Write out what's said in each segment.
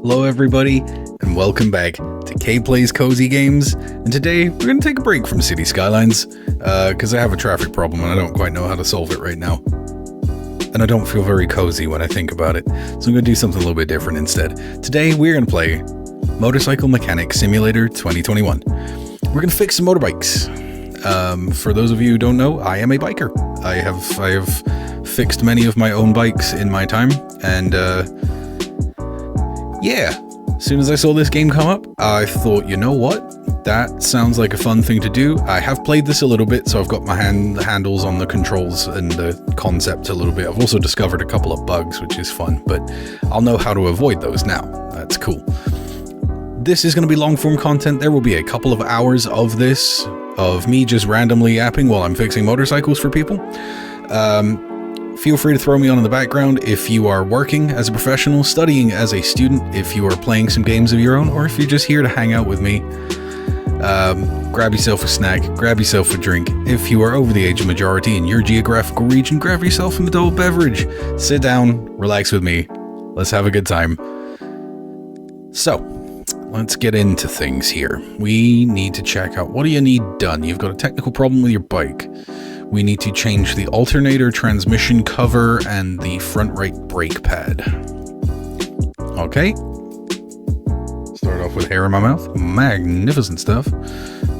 Hello everybody, and welcome back to Kade Plays Kozy Games, and today we're going to take a break from City Skylines, because I have a traffic problem and I don't quite know how to solve it right now. And I don't feel very cozy when I think about it, so I'm going to do something a little bit different instead. Today we're going to play Motorcycle Mechanic Simulator 2021. We're going to fix some motorbikes. For those of you who don't know, I am a biker. I have fixed many of my own bikes in my time, and yeah, as soon as I saw this game come up, I thought, you know what? That sounds like a fun thing to do. I have played this a little bit, so I've got my handles on the controls and the concept a little bit. I've also discovered a couple of bugs, which is fun, but I'll know how to avoid those now. That's cool. This is going to be long-form content. There will be a couple of hours of this, of me just randomly yapping while I'm fixing motorcycles for people. Feel free to throw me on in the background if you are working as a professional, studying as a student, if you are playing some games of your own, or if you're just here to hang out with me. Grab yourself a snack, grab yourself a drink. If you are over the age of majority in your geographical region, grab yourself an adult beverage. Sit down, relax with me. Let's have a good time. So, let's get into things here. We need to check out, what do you need done? You've got a technical problem with your bike. We need to change the alternator, transmission cover, and the front right brake pad. Okay. Start off with hair in my mouth. Magnificent stuff.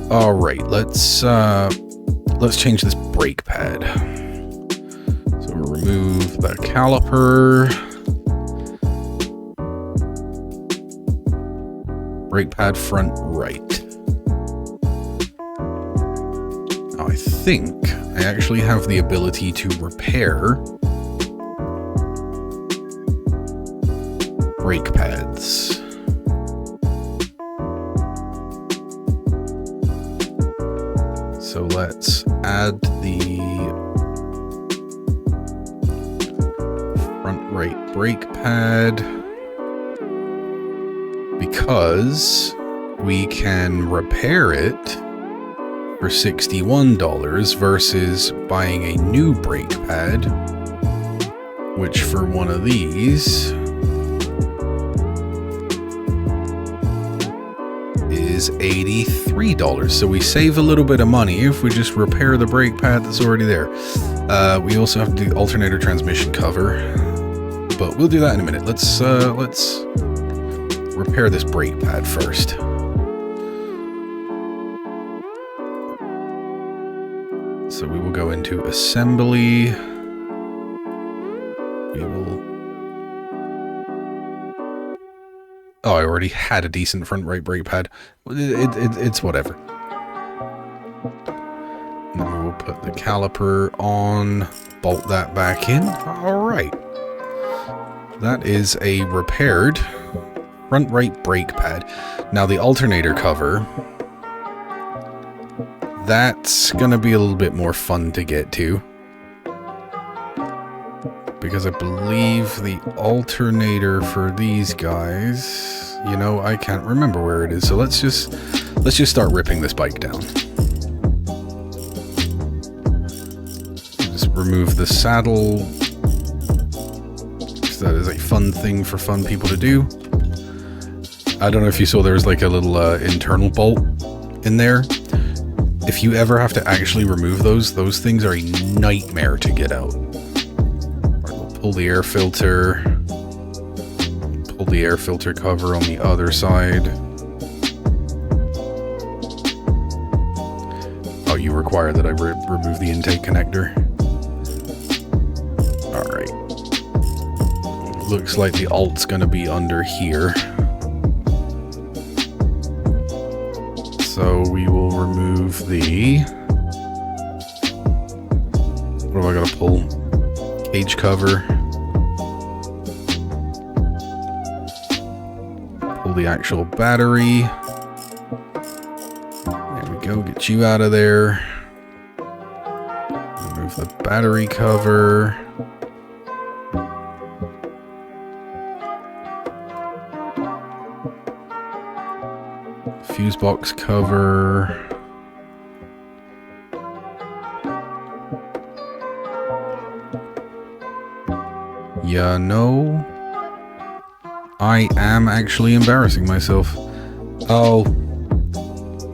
All right, let's change this brake pad. So we'll remove the caliper. Brake pad front right. I think I actually have the ability to repair brake pads. So let's add the front right brake pad, because we can repair it for $61 versus buying a new brake pad, which for one of these is $83. So we save a little bit of money if we just repair the brake pad that's already there. We also have to do alternator transmission cover, but we'll do that in a minute. Let's repair this brake pad first. So we will go into assembly. We will... Oh, I already had a decent front right brake pad. It's whatever. And then we will put the caliper on, bolt that back in. All right. That is a repaired front right brake pad. Now the alternator cover, that's gonna be a little bit more fun to get to, because I believe the alternator for these guys, you know, I can't remember where it is. So let's just start ripping this bike down. Just remove the saddle, because that is a fun thing for fun people to do. I don't know if you saw, there's like a little internal bolt in there. If you ever have to actually remove those things are a nightmare to get out. Right, we'll pull the air filter. Pull the air filter cover on the other side. Oh, you require that I remove the intake connector. Alright. Looks like the alt's gonna be under here. So we will remove the... What do I gotta pull? Cage cover. Pull the actual battery. There we go, get you out of there. Remove the battery cover. Fuse box cover. Yeah, no. I am actually embarrassing myself. Oh,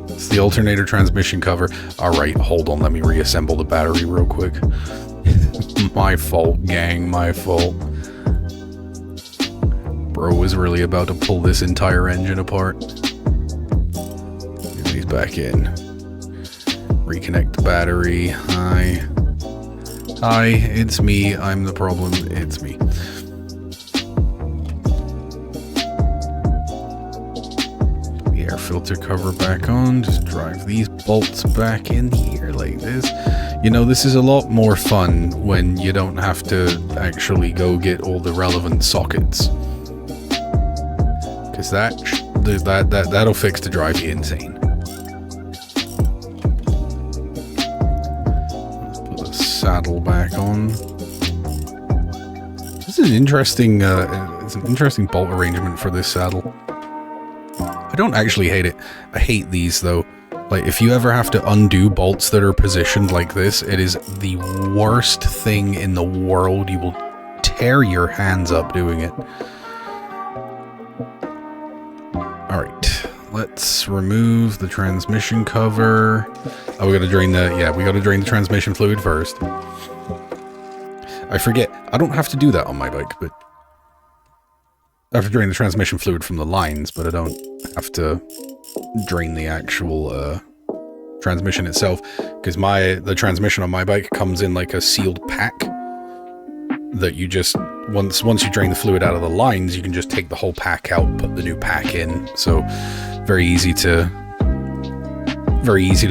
it's the alternator transmission cover. Alright, hold on, let me reassemble the battery real quick. My fault, gang, my fault. Bro was really about to pull this entire engine apart. Get these back in. Reconnect the battery. Hi. Hi, it's me. I'm the problem. It's me. The air filter cover back on. Just drive these bolts back in here like this. You know, this is a lot more fun when you don't have to actually go get all the relevant sockets. Because that'll fix to drive you insane. Let's put the saddle back on. This is an interesting, it's an interesting bolt arrangement for this saddle. I don't actually hate it. I hate these though. Like, if you ever have to undo bolts that are positioned like this, it is the worst thing in the world. You will tear your hands up doing it. Alright, let's remove the transmission cover. Oh, we gotta drain the, yeah, we gotta drain the transmission fluid first. I forget, I don't have to do that on my bike, but I have to drain the transmission fluid from the lines, but I don't have to drain the actual transmission itself, because the transmission on my bike comes in like a sealed pack that you just once you drain the fluid out of the lines, you can just take the whole pack out, put the new pack in. So very easy to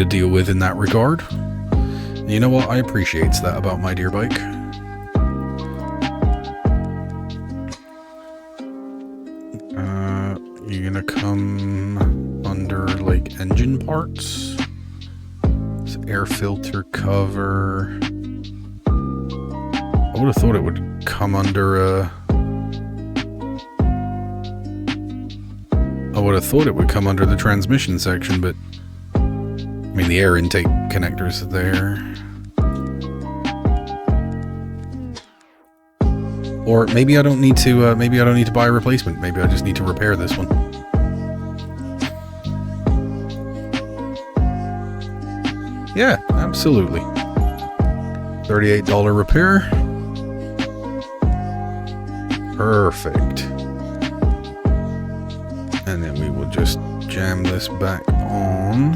deal with in that regard. And you know what? I appreciate that about my dear bike. You're gonna come under like engine parts. This air filter cover. I would have thought it would come under the transmission section, but I mean the air intake connector's there. Or maybe I don't need to buy a replacement. Maybe I just need to repair this one. Yeah, absolutely. $38 repair. Perfect. And then we will just jam this back on.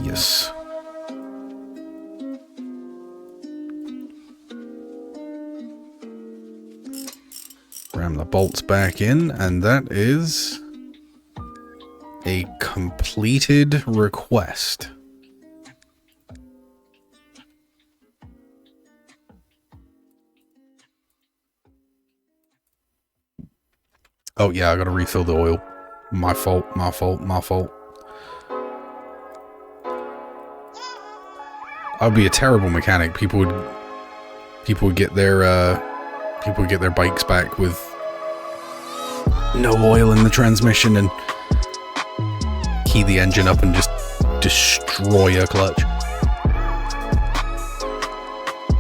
Yes. Ram the bolts back in, and that is a completed request. Oh yeah, I gotta refill the oil. My fault, my fault, my fault. I'd be a terrible mechanic. People would get their bikes back with no oil in the transmission and key the engine up and just destroy a clutch.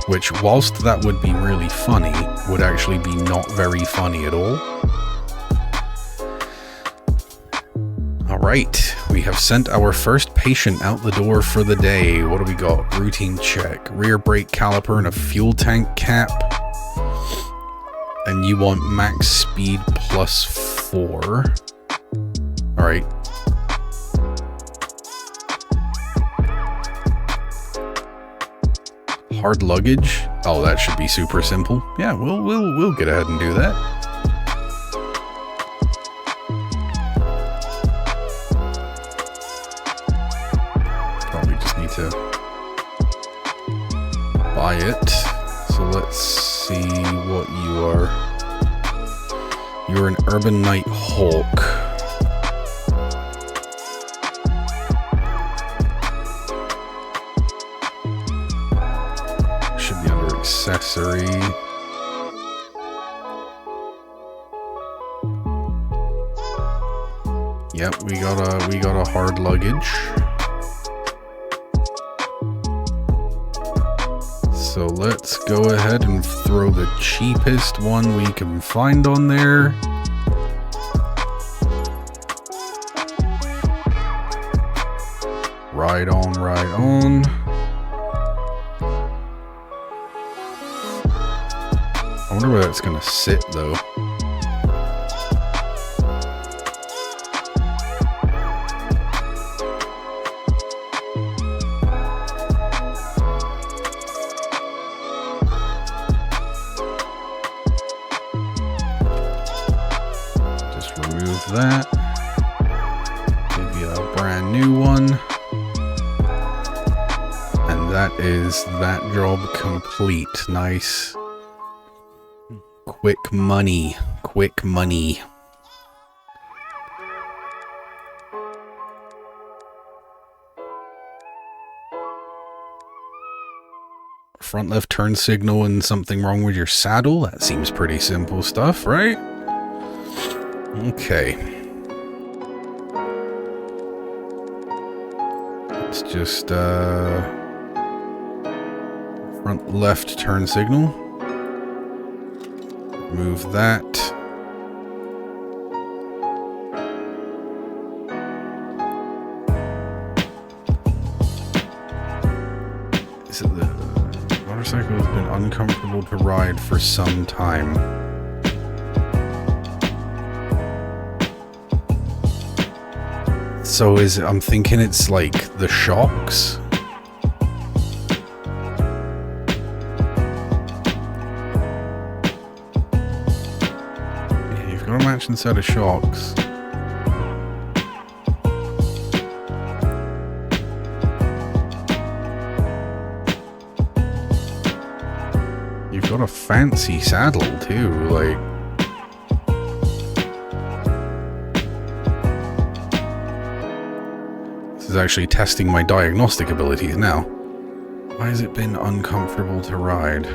Which, whilst that would be really funny, would actually be not very funny at all. Alright, we have sent our first patient out the door for the day. What do we got? Routine check. Rear brake caliper and a fuel tank cap. And you want max speed +4. Alright. Hard luggage? Oh, that should be super simple. Yeah, we'll get ahead and do that. Probably just need to buy it. So let's see what you are. You're an Urban Knight Hulk. Should be under accessory. Yep, we got a hard luggage. So let's go ahead and throw the cheapest one we can find on there. Right on, right on. I wonder where that's gonna sit though. Just remove that. Give you a brand new one. And that is that job complete. Nice. Quick money. Quick money. Front left turn signal and something wrong with your saddle. That seems pretty simple stuff, right? Okay. Let's just, front left turn signal. Remove that. Is it the motorcycle has been uncomfortable to ride for some time? So is it, I'm thinking it's like the shocks. Yeah, you've got a matching set of shocks. You've got a fancy saddle too, like. This is actually testing my diagnostic abilities now. Why has it been uncomfortable to ride?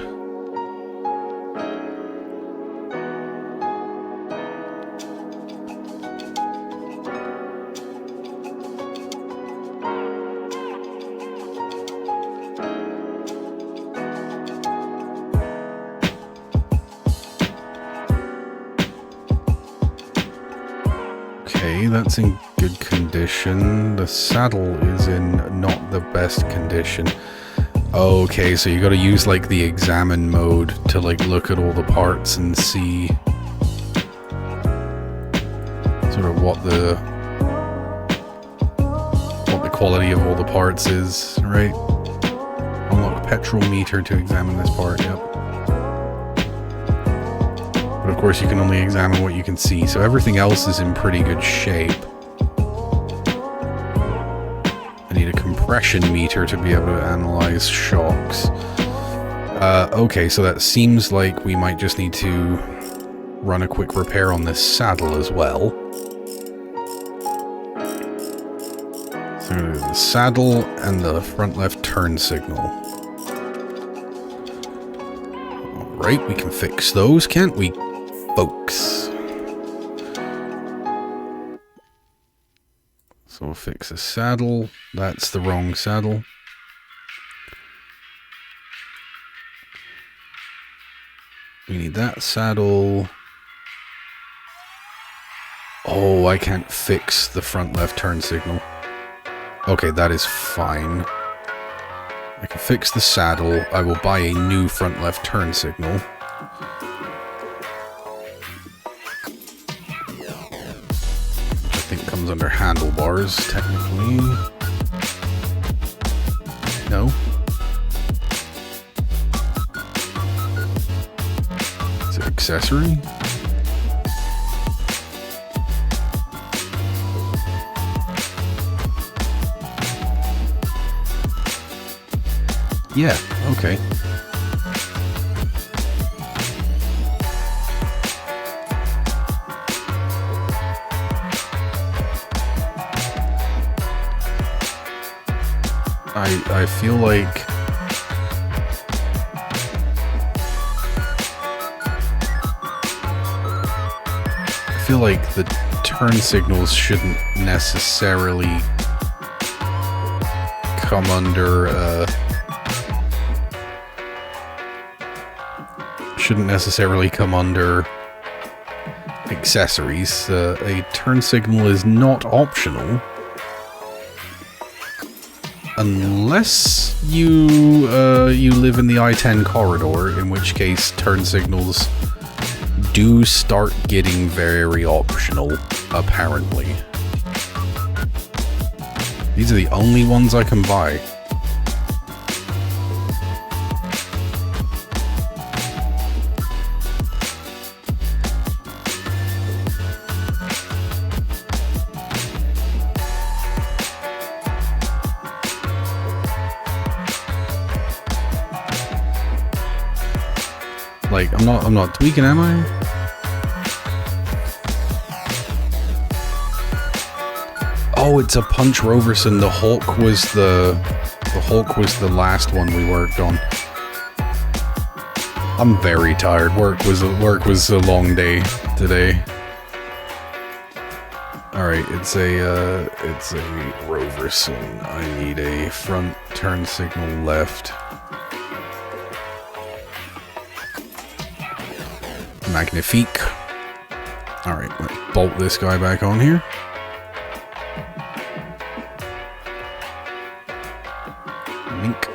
Okay, that's in good condition. The saddle is in not the best condition. Okay, so you gotta use like the examine mode to like look at all the parts and see sort of what the quality of all the parts is, right? Unlock petrol meter to examine this part, yep. But of course you can only examine what you can see, so everything else is in pretty good shape. I need a compression meter to be able to analyze shocks. Okay, so that seems like we might just need to run a quick repair on this saddle as well. So the saddle and the front left turn signal. Alright, we can fix those, can't we, folks? So we'll fix a saddle. That's the wrong saddle. We need that saddle. Oh, I can't fix the front left turn signal. Okay, that is fine. I can fix the saddle. I will buy a new front left turn signal. Which I think comes under handlebars, technically. No? Is it accessory? Yeah, okay. I feel like the turn signals shouldn't necessarily come under shouldn't necessarily come under accessories. A turn signal is not optional. Unless you live in the I-10 corridor, in which case turn signals do start getting very optional, apparently. These are the only ones I can buy. Like, I'm not tweaking, am I? Oh, it's a Punch Roverson. The Hulk was the last one we worked on. I'm very tired. Work was a long day today. All right, it's a Roverson. I need a front turn signal left. Magnifique. Alright, let's bolt this guy back on here. Link.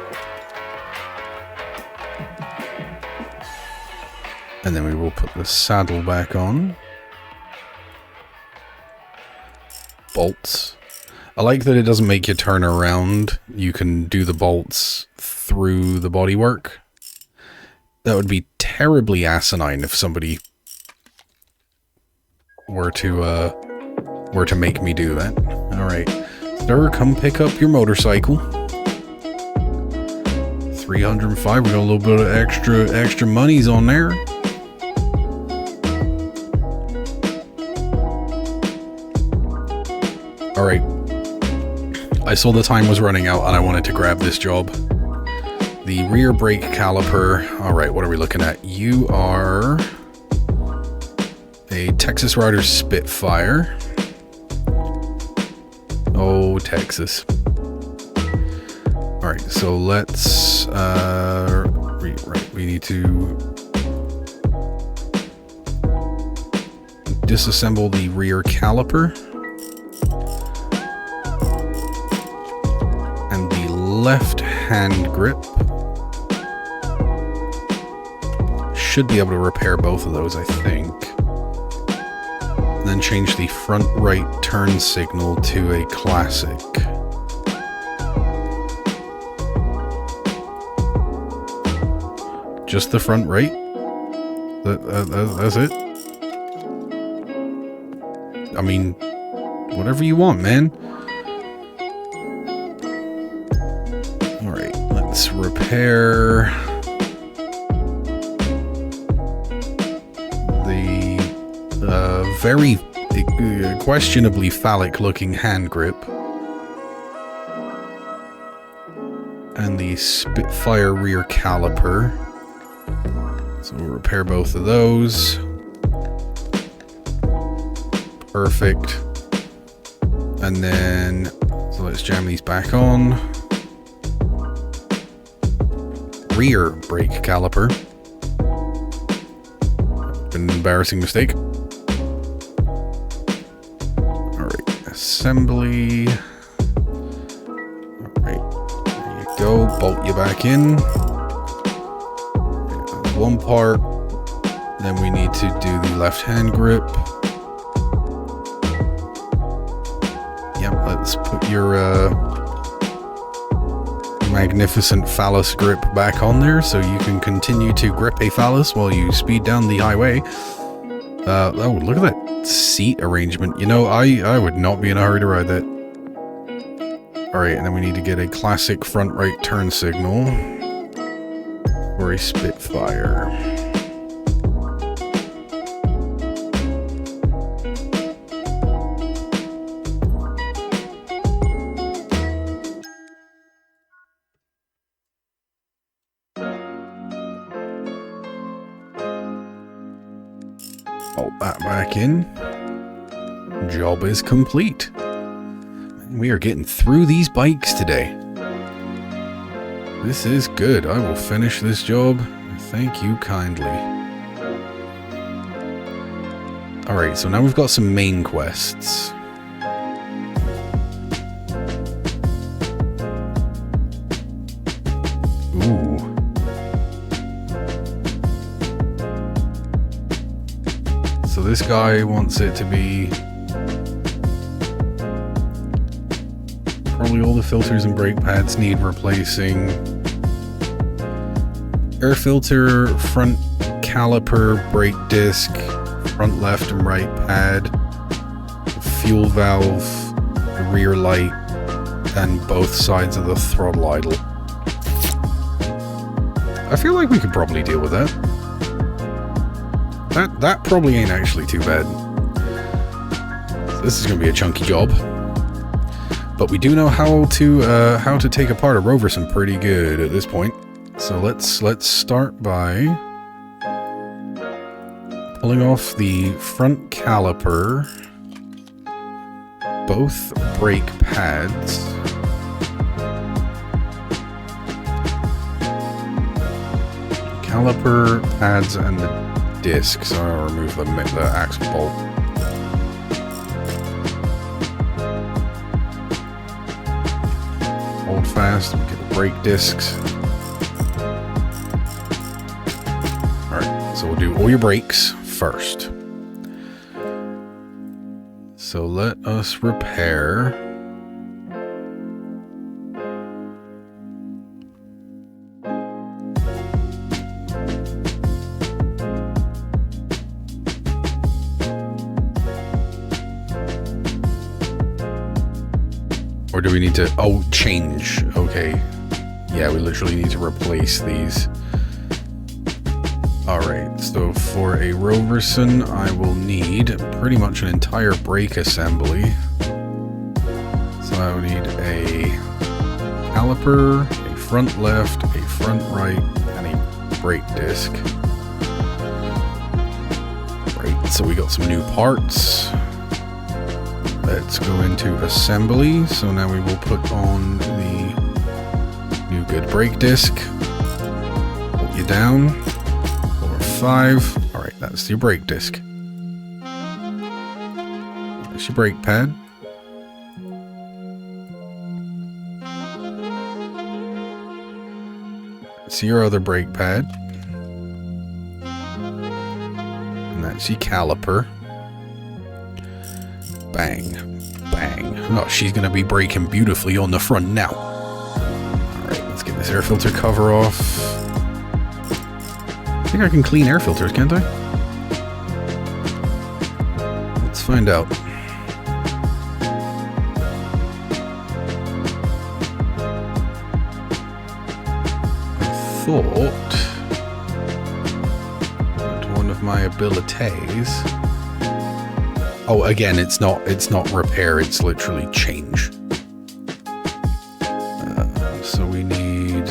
And then we will put the saddle back on. Bolts. I like that it doesn't make you turn around. You can do the bolts through the bodywork. That would be terribly asinine if somebody were to make me do that. All right, sir, come pick up your motorcycle. 305. We got a little bit of extra monies on there. All right. I saw the time was running out, and I wanted to grab this job. The rear brake caliper. Alright, what are we looking at? You are a Texas Rider Spitfire. Oh, Texas. Alright, so let's we need to disassemble the rear caliper and the left hand grip. Should be able to repair both of those, I think. And then change the front right turn signal to a classic. Just the front right? That's it? I mean, whatever you want, man. Alright, let's repair very questionably phallic looking hand grip and the Spitfire rear caliper. So we'll repair both of those. Perfect. And then, so let's jam these back on. Rear brake caliper. Been an embarrassing mistake. Assembly. Alright, there you go. Bolt you back in. One part. Then we need to do the left hand grip. Yep, let's put your magnificent phallus grip back on there so you can continue to grip a phallus while you speed down the highway. Oh, look at that seat arrangement. You know, I would not be in a hurry to ride that. Alright, and then we need to get a classic front right turn signal for a Spitfire. Bolt that back in. Job is complete. We are getting through these bikes today. This is good. I will finish this job. I Thank you kindly. Alright, so now we've got some main quests. Ooh. So this guy wants it to be... Probably all the filters and brake pads need replacing. Air filter, front caliper, brake disc, front left and right pad, fuel valve, the rear light, and both sides of the throttle idle. I feel like we could probably deal with that. That probably ain't actually too bad. This is going to be a chunky job. But we do know how to take apart a Roverson pretty good at this point. So let's start by pulling off the front caliper, both brake pads, caliper pads, and the disc. So I'll remove the axle bolt. Hold fast and get the brake discs. Alright, so we'll do all your brakes first. So let us repair. Or do we need to... Oh, change. Okay. Yeah, we literally need to replace these. Alright, so for a Roverson, I will need pretty much an entire brake assembly. So I will need a caliper, a front left, a front right, and a brake disc. Right, so we got some new parts. Let's go into assembly. So now we will put on the new good brake disc. Hold you down. 4, 5. Alright, that's your brake disc. That's your brake pad. That's your other brake pad. And that's your caliper. Bang, bang. Oh, she's going to be braking beautifully on the front now. Alright, let's get this air filter cover off. I think I can clean air filters, can't I? Let's find out. I thought that one of my abilities... Oh, again, it's not repair, it's literally change. So we need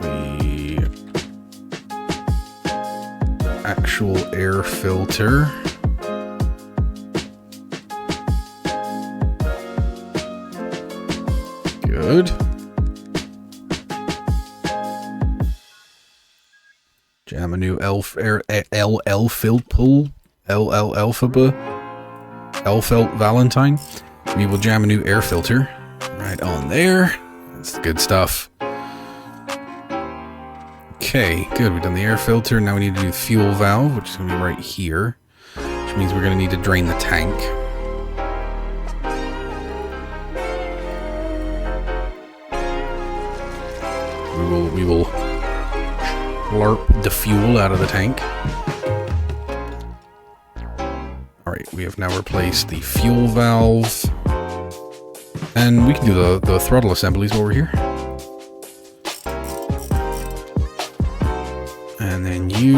the actual air filter. Good. Jam a new Elfelt Valentine. We will jam a new air filter right on there. That's good stuff. Okay, good. We've done the air filter. Now we need to do the fuel valve, which is going to be right here, which means we're going to need to drain the tank. We will slurp the fuel out of the tank. Alright, we have now replaced the fuel valve. And we can do the throttle assemblies while we're here. And then you...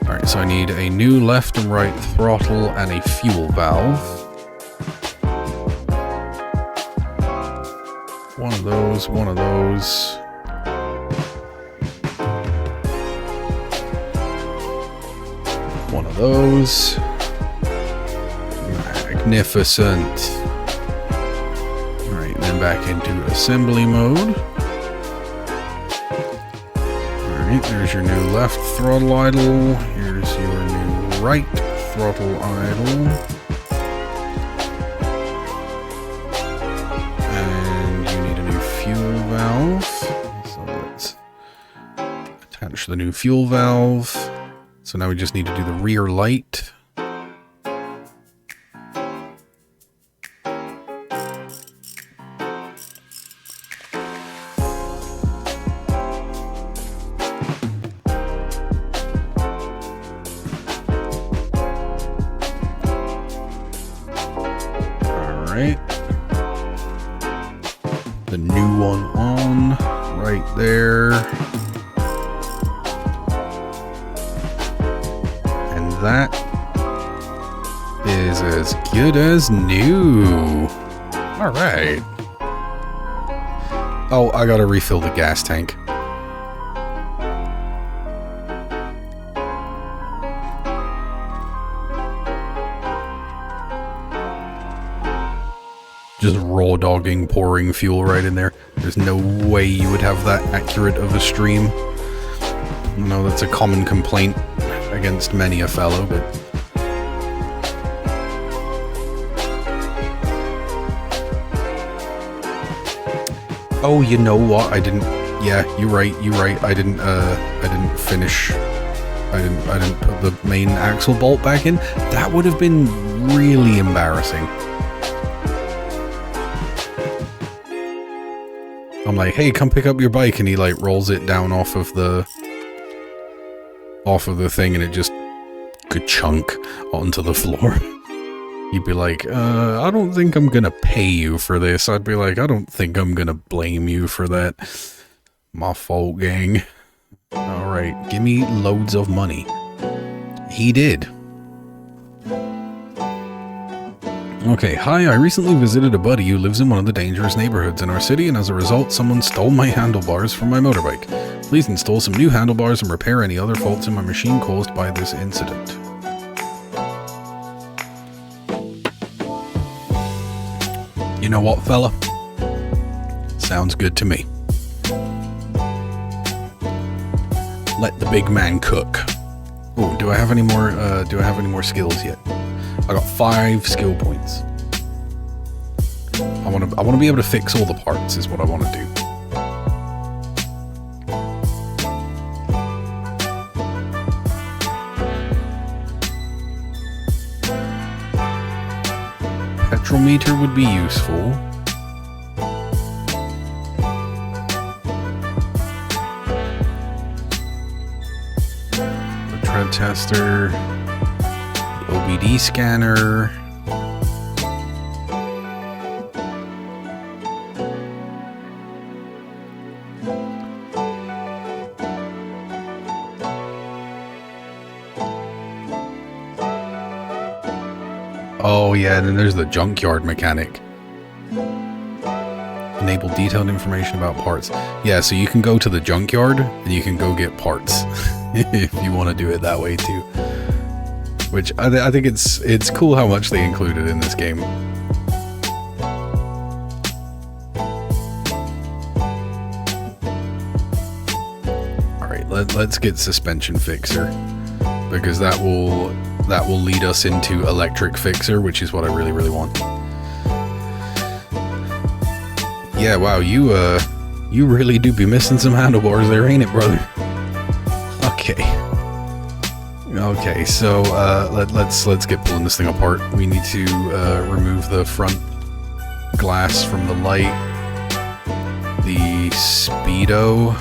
Alright, so I need a new left and right throttle and a fuel valve. One of those, one of those. One of those. Magnificent. Alright, then back into assembly mode. Alright, there's your new left throttle idle. Here's your new right throttle idle. And you need a new fuel valve. So let's attach the new fuel valve. So now we just need to do the rear light. Alright. The new one on right there. And that is as good as new. Alright. Oh, I gotta refill the gas tank. Just raw dogging, pouring fuel right in there. There's no way you would have that accurate of a stream. No, that's a common complaint against many a fellow, but... Oh, you know what? I didn't... Yeah, you're right. I didn't finish... I didn't put the main axle bolt back in. That would have been really embarrassing. I'm like, hey, come pick up your bike, and he like rolls it down off of the thing, and it just could chunk onto the floor. You'd be like, I don't think I'm gonna pay you for this. I'd be like, I don't think I'm gonna blame you for that. My fault, gang. Alright, give me loads of money. He did. Okay, hi, I recently visited a buddy who lives in one of the dangerous neighborhoods in our city, and as a result, someone stole my handlebars from my motorbike. Please install some new handlebars and repair any other faults in my machine caused by this incident. You know what, fella? Sounds good to me. Let the big man cook. Oh, do I have any more skills yet? I got 5 skill points. I want to be able to fix all the parts is what I want to do. Petrol meter would be useful. The tread tester. OBD scanner. Oh yeah, and then there's the junkyard mechanic. Enable detailed information about parts. Yeah, so you can go to the junkyard and you can go get parts if you want to do it that way too. Which I think it's cool how much they included in this game. Alright, let's get suspension fixer. Because that will lead us into electric fixer, which is what I really want. Yeah, wow, you really do be missing some handlebars there, ain't it, brother? Okay, so let's get pulling this thing apart. We need to remove the front glass from the light, the speedo.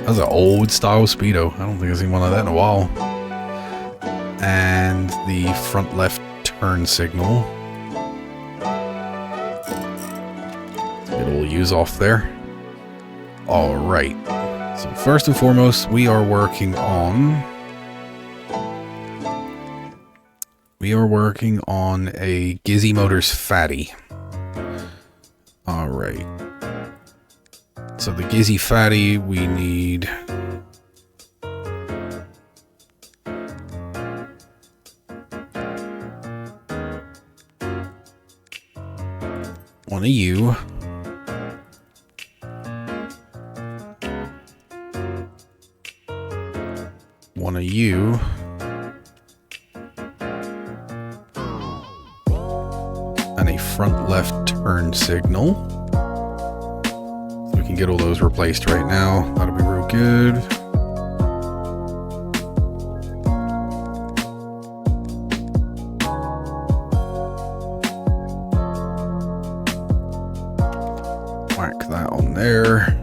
That's an old style speedo. I don't think I've seen one like that in a while. And the front left turn signal. Get a little use off there. Alright, so first and foremost, we are working on a Gizzy Motors Fatty. Alright. So the Gizzy Fatty, we need one of you. one of you. And a front left turn signal. So we can get all those replaced right now. That'll be real good. Whack that on there.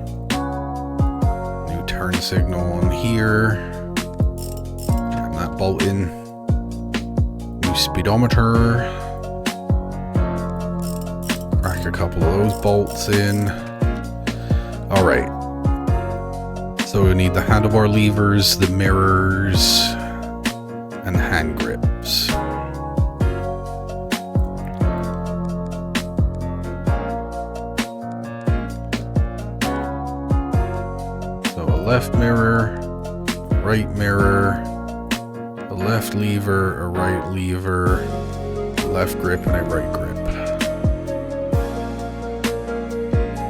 New turn signal on here. Jam that bolt in. New speedometer. A couple of those bolts in. All right. So we need the handlebar levers, the mirrors, and the hand grips. So a left mirror, right mirror, a left lever, a right lever, a left grip, and a right grip.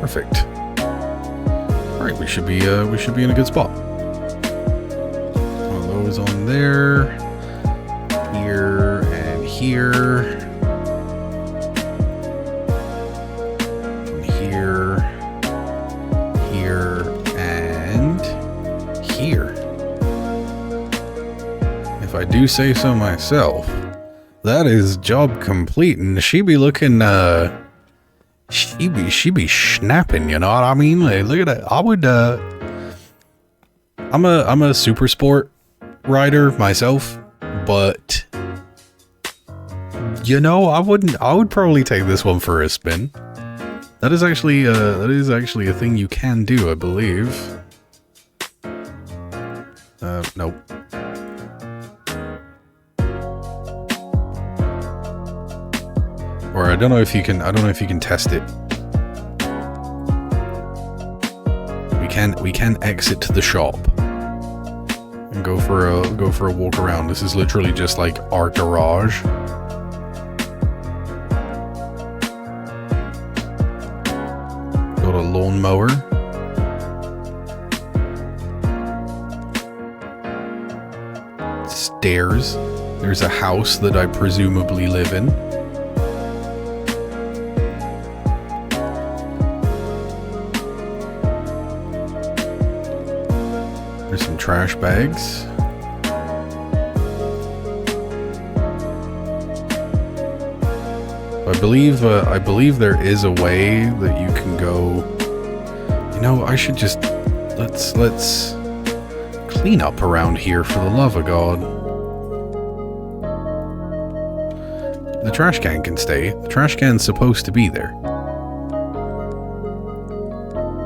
Perfect. All right, we should be in a good spot. All those on there, here and here, and here, here and here. If I do say so myself, that is job complete, and she be looking She be snapping, you know what I mean? Like, look at that. I would I'm a super sport rider myself, but you know, I would probably take this one for a spin. That is actually a thing you can do, I believe. Nope. Or I don't know if you can test it. We can exit the shop and go for a walk around. This is literally just like our garage. Got a lawnmower. Stairs. There's a house that I presumably live in. Some trash bags. I believe there is a way that you can go. You know, I should just let's clean up around here for the love of God. The trash can stay. The trash can's supposed to be there.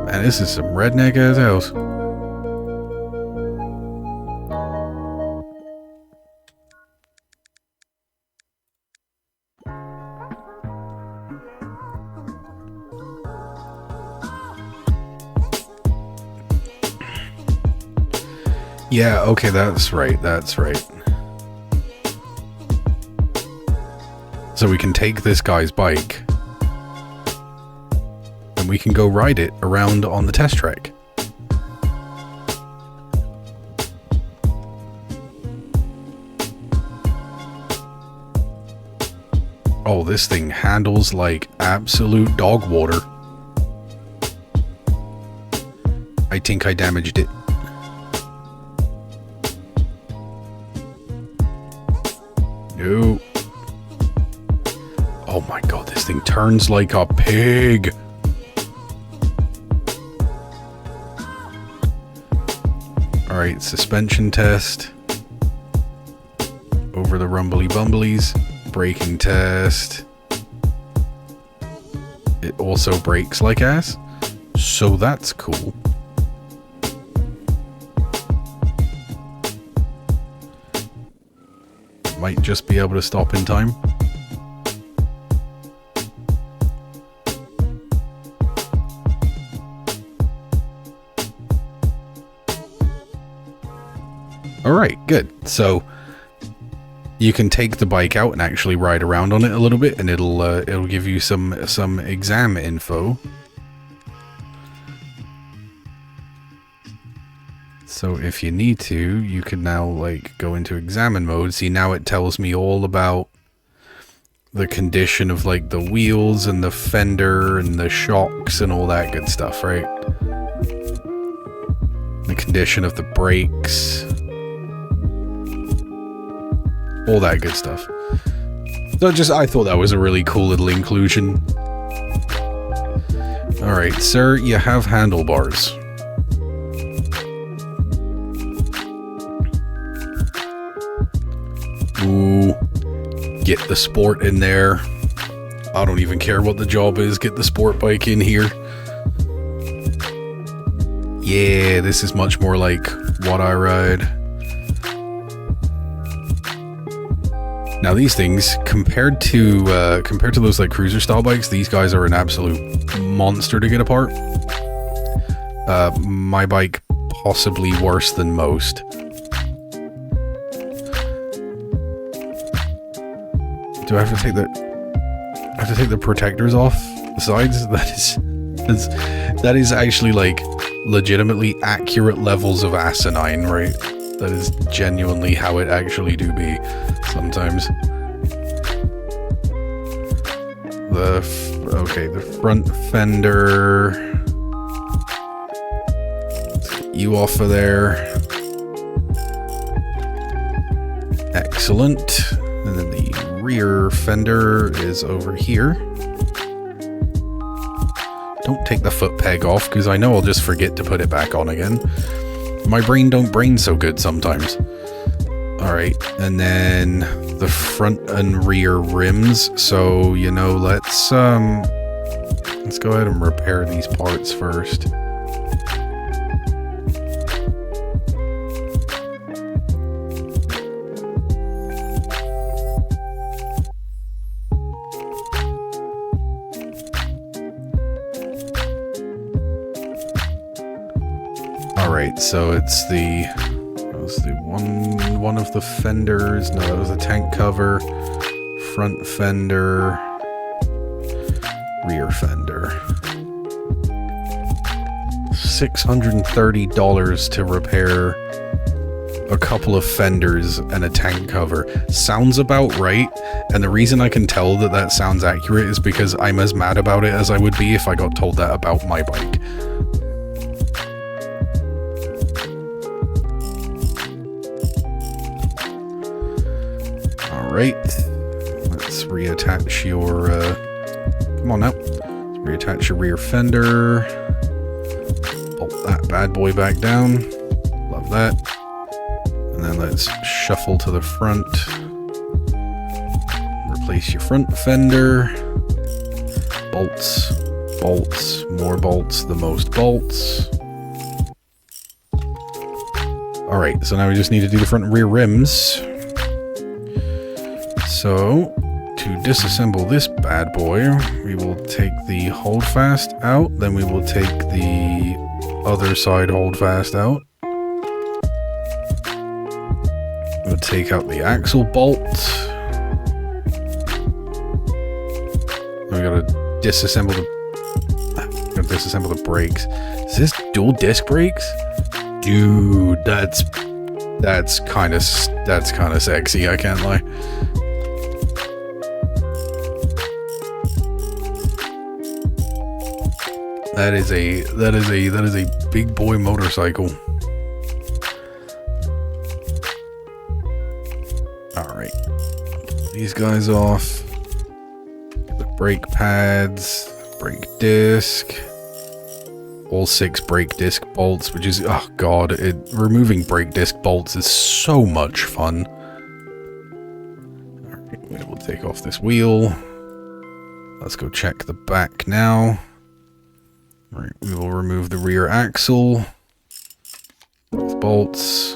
Man, this is some redneck ass house. Yeah, okay, that's right. So we can take this guy's bike and we can go ride it around on the test track. Oh, this thing handles like absolute dog water. I think I damaged it. No. Oh my god, this thing turns like a pig. Alright, suspension test. Over the rumbly bumblies. Braking test. It also brakes like ass. So that's cool. Might just be able to stop in time. Alright, good. So you can take the bike out and actually ride around on it a little bit, and it'll give you some exam info. So if you need to, you can now like go into examine mode. See, now it tells me all about the condition of like the wheels and the fender and the shocks and all that good stuff, right? The condition of the brakes. All that good stuff. So I thought that was a really cool little inclusion. Alright, sir, you have handlebars. Ooh, get the sport in there. I don't even care what the job is, get the sport bike in here. Yeah, this is much more like what I ride. Now these things, compared to those like cruiser style bikes, these guys are an absolute monster to get apart. My bike possibly worse than most. Do I have to take the protectors off the sides? That is actually like legitimately accurate levels of asinine, right? That is genuinely how it actually do be sometimes. The front fender. Let's get you off of there. Excellent. And then the rear fender is over here. Don't take the foot peg off, because I know I'll just forget to put it back on again. My brain don't brain so good sometimes. Alright, and then the front and rear rims. So, you know, let's go ahead and repair these parts first. So it's one of the fenders. No, that was the tank cover. Front fender. Rear fender. $630 to repair a couple of fenders and a tank cover. Sounds about right. And the reason I can tell that that sounds accurate is because I'm as mad about it as I would be if I got told that about my bike. Right, let's reattach your, come on now, let's reattach your rear fender, bolt that bad boy back down, love that, and then let's shuffle to the front, replace your front fender, bolts, bolts, more bolts, the most bolts. Alright, so now we just need to do the front and rear rims. So, to disassemble this bad boy, we will take the holdfast out, then we will take the other side holdfast out. We'll take out the axle bolt. We gotta disassemble the brakes. Is this dual disc brakes? Dude, that's kind of sexy, I can't lie. That is a big boy motorcycle. Alright. These guys off. Get the brake pads, brake disc. All 6 brake disc bolts, which is, oh god, removing brake disc bolts is so much fun. Alright, we'll take off this wheel. Let's go check the back now. Right, we will remove the rear axle with bolts.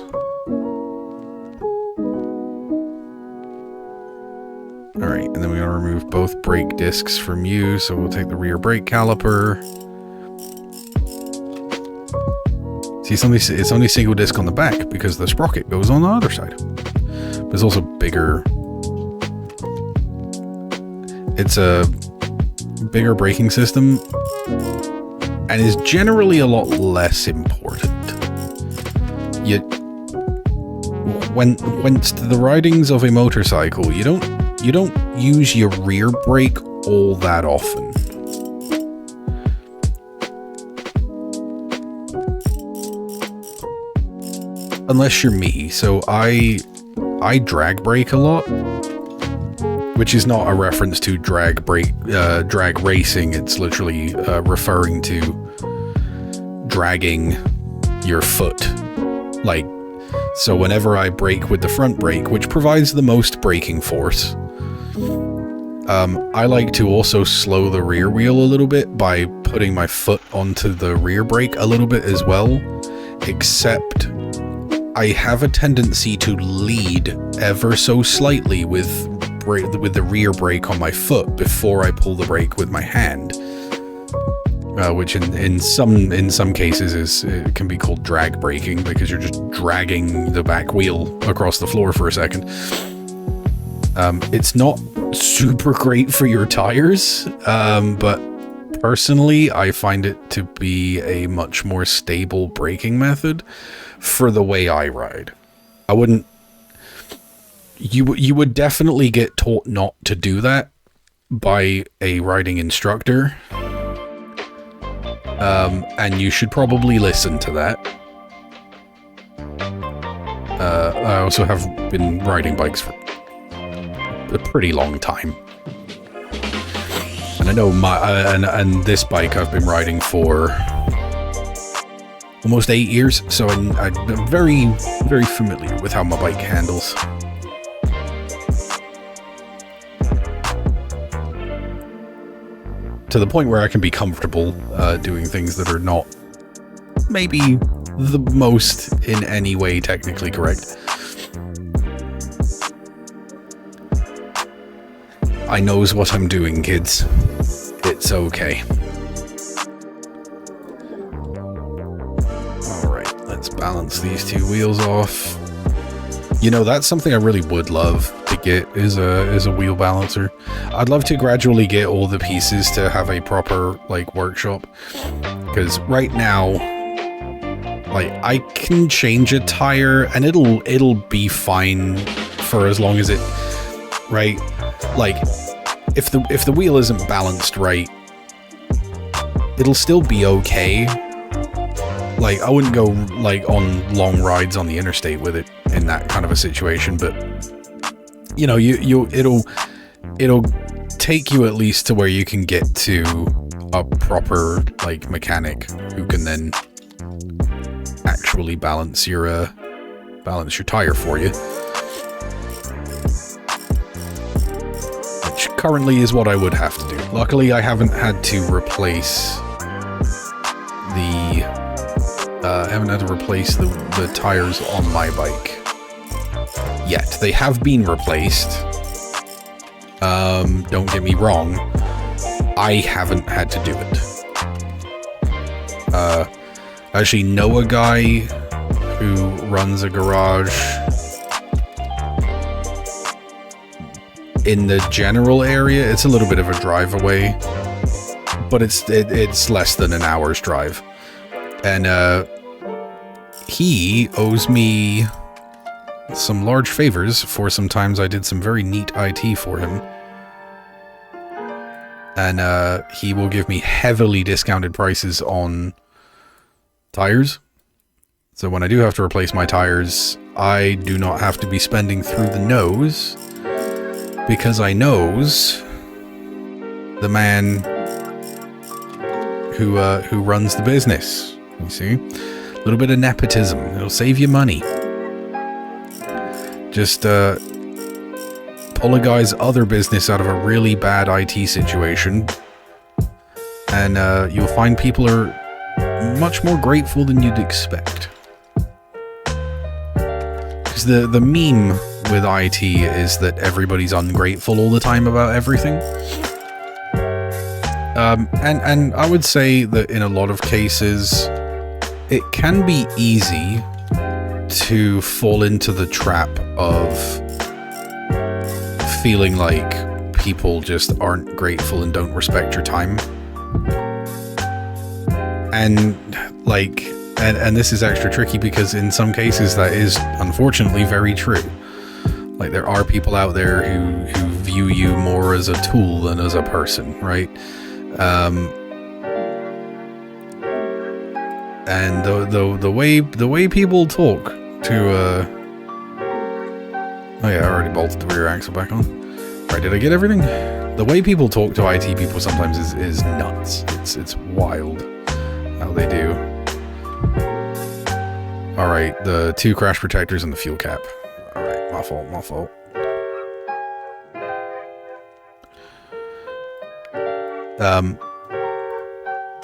Alright, and then we gotta remove both brake discs from you, so we'll take the rear brake caliper. See, it's only single disc on the back because the sprocket goes on the other side. But it's also bigger. It's a bigger braking system. And is generally a lot less important. you when the ridings of a motorcycle, you don't use your rear brake all that often. Unless you're me. So I drag brake a lot, which is not a reference to drag racing. It's literally referring to dragging your foot. Like, so whenever I brake with the front brake, which provides the most braking force, I like to also slow the rear wheel a little bit by putting my foot onto the rear brake a little bit as well, except I have a tendency to lead ever so slightly with the rear brake on my foot before I pull the brake with my hand, which in some cases can be called drag braking, because you're just dragging the back wheel across the floor for a second. It's not super great for your tires, but personally I find it to be a much more stable braking method for the way I ride. I wouldn't... You would definitely get taught not to do that by a riding instructor. And you should probably listen to that. I also have been riding bikes for a pretty long time. And I know and this bike I've been riding for almost 8 years, so I'm very, very familiar with how my bike handles. To the point where I can be comfortable doing things that are not maybe the most in any way technically correct. I knows what I'm doing, kids. It's okay. Alright, let's balance these two wheels off. You know, that's something I really would love to get, is a wheel balancer. I'd love to gradually get all the pieces to have a proper, like, workshop. Because right now, like, I can change a tire and it'll be fine for as long as it, right? Like, if the wheel isn't balanced right, it'll still be okay. Like, I wouldn't go, like, on long rides on the interstate with it in that kind of a situation, but, you know, it'll take you at least to where you can get to a proper, like, mechanic who can then actually balance your tire for you. Which currently is what I would have to do. Luckily, I haven't had to replace the tires on my bike yet. They have been replaced. Don't get me wrong. I haven't had to do it. I actually know a guy who runs a garage in the general area. It's a little bit of a drive away, but it's less than an hour's drive. And he owes me some large favors for some times I did some very neat IT for him. And he will give me heavily discounted prices on tires. So when I do have to replace my tires, I do not have to be spending through the nose, because I knows the man who runs the business. You see? A little bit of nepotism. It'll save you money. Just pull a guy's other business out of a really bad IT situation, and you'll find people are much more grateful than you'd expect. Because the meme with IT is that everybody's ungrateful all the time about everything. And I would say that in a lot of cases, it can be easy to fall into the trap of feeling like people just aren't grateful and don't respect your time. And like, and this is extra tricky because in some cases that is unfortunately very true. Like, there are people out there who view you more as a tool than as a person, right? And the way people talk to oh yeah, I already bolted the rear axle back on. Right, did I get everything? The way people talk to IT people sometimes is nuts. It's wild how they do. All right, the 2 crash protectors and the fuel cap. All right, my fault.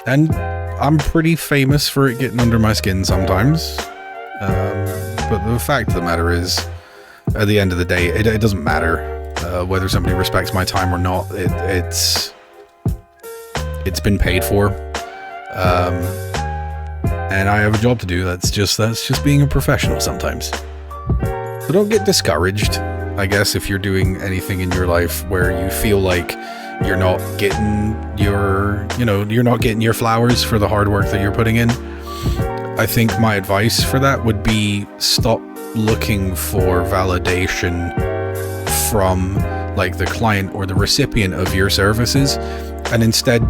And I'm pretty famous for it getting under my skin sometimes. But the fact of the matter is, at the end of the day, it doesn't matter whether somebody respects my time or not. It's been paid for, and I have a job to do. That's just being a professional sometimes. So don't get discouraged, I guess, if you're doing anything in your life where you feel like you're not getting your flowers for the hard work that you're putting in. I think my advice for that would be stop looking for validation from like the client or the recipient of your services, and instead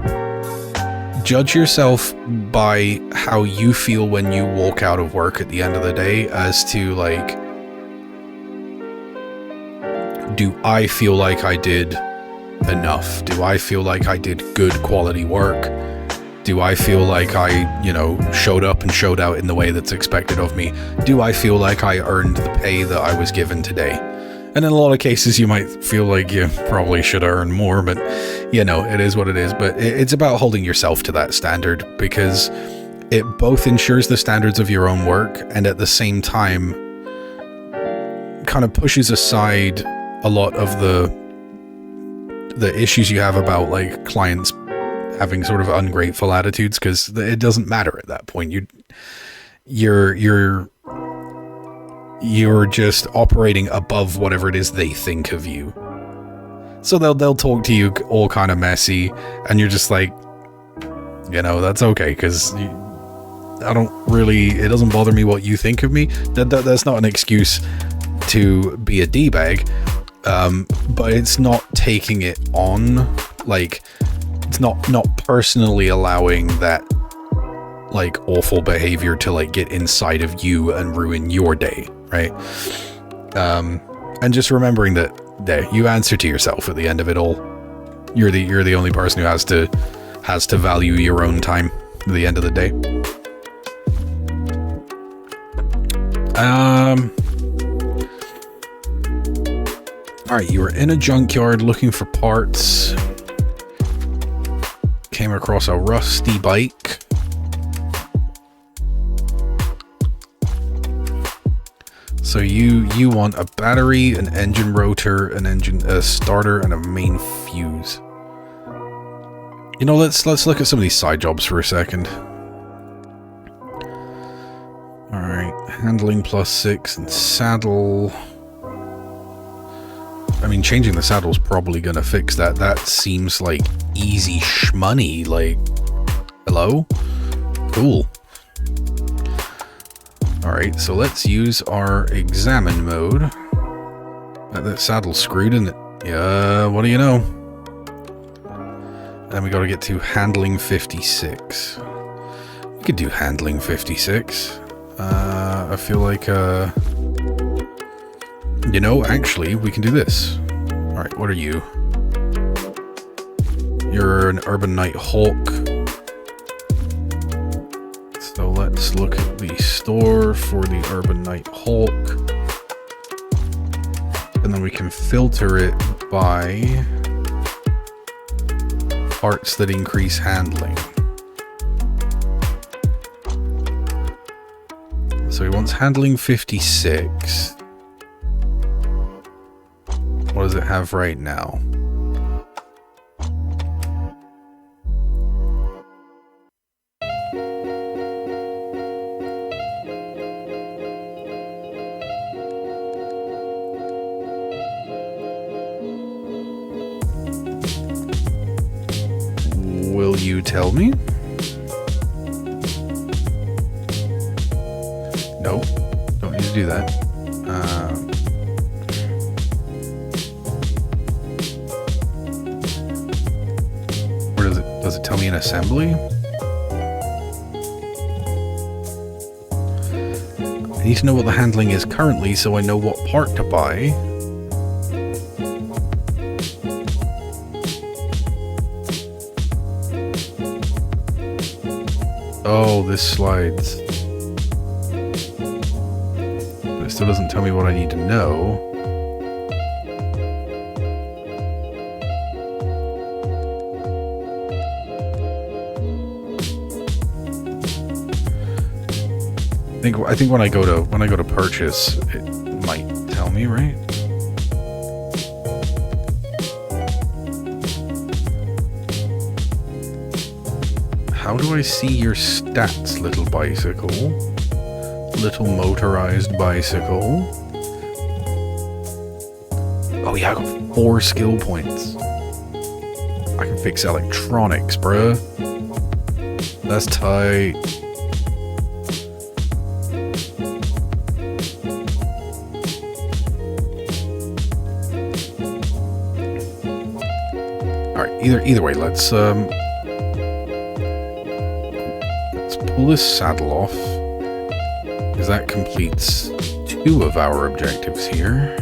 judge yourself by how you feel when you walk out of work at the end of the day, as to like, do I feel like I did enough? Do I feel like I did good quality work? Do I feel like I, showed up and showed out in the way that's expected of me? Do I feel like I earned the pay that I was given today? And in a lot of cases, you might feel like you probably should earn more, but, it is what it is. But it's about holding yourself to that standard, because it both ensures the standards of your own work and at the same time kind of pushes aside a lot of the issues you have about like clients having sort of ungrateful attitudes, because it doesn't matter at that point. You're just operating above whatever it is they think of you. So they'll talk to you all kind of messy, and you're just like, that's okay, because it doesn't bother me what you think of me. That's not an excuse to be a D-bag, but it's not taking it on, like, it's not personally allowing that like awful behavior to like get inside of you and ruin your day, right? And just remembering that you answer to yourself at the end of it all. You're the only person who has to value your own time at the end of the day. All right, you were in a junkyard looking for parts. Came across a rusty bike. So you want a battery, an engine rotor, a starter, and a main fuse. Let's look at some of these side jobs for a second. All right, handling +6 and saddle. I mean, changing the saddle is probably gonna fix that. That seems like easy shmoney. Like, hello? Cool. Alright, so let's use our examine mode. That saddle's screwed, isn't it? Yeah, what do you know? Then we gotta get to handling 56. We could do handling 56. I feel like, actually, we can do this. Alright, what are you? You're an Urban Night Hawk. So let's look at the store for the Urban Night Hawk. And then we can filter it by parts that increase handling. So he wants handling 56. What does it have right now? Will you tell me? Nope, don't need to do that. Where does it tell me in assembly? I need to know what the handling is currently so I know what part to buy. Oh, this slides. But it still doesn't tell me what I need to know. I think when I go to purchase, it might tell me, right? How do I see your stats, little bicycle? Little motorized bicycle. Oh yeah, I got 4 skill points. I can fix electronics, bruh. That's tight. Either way, let's pull this saddle off, because that completes 2 of our objectives here.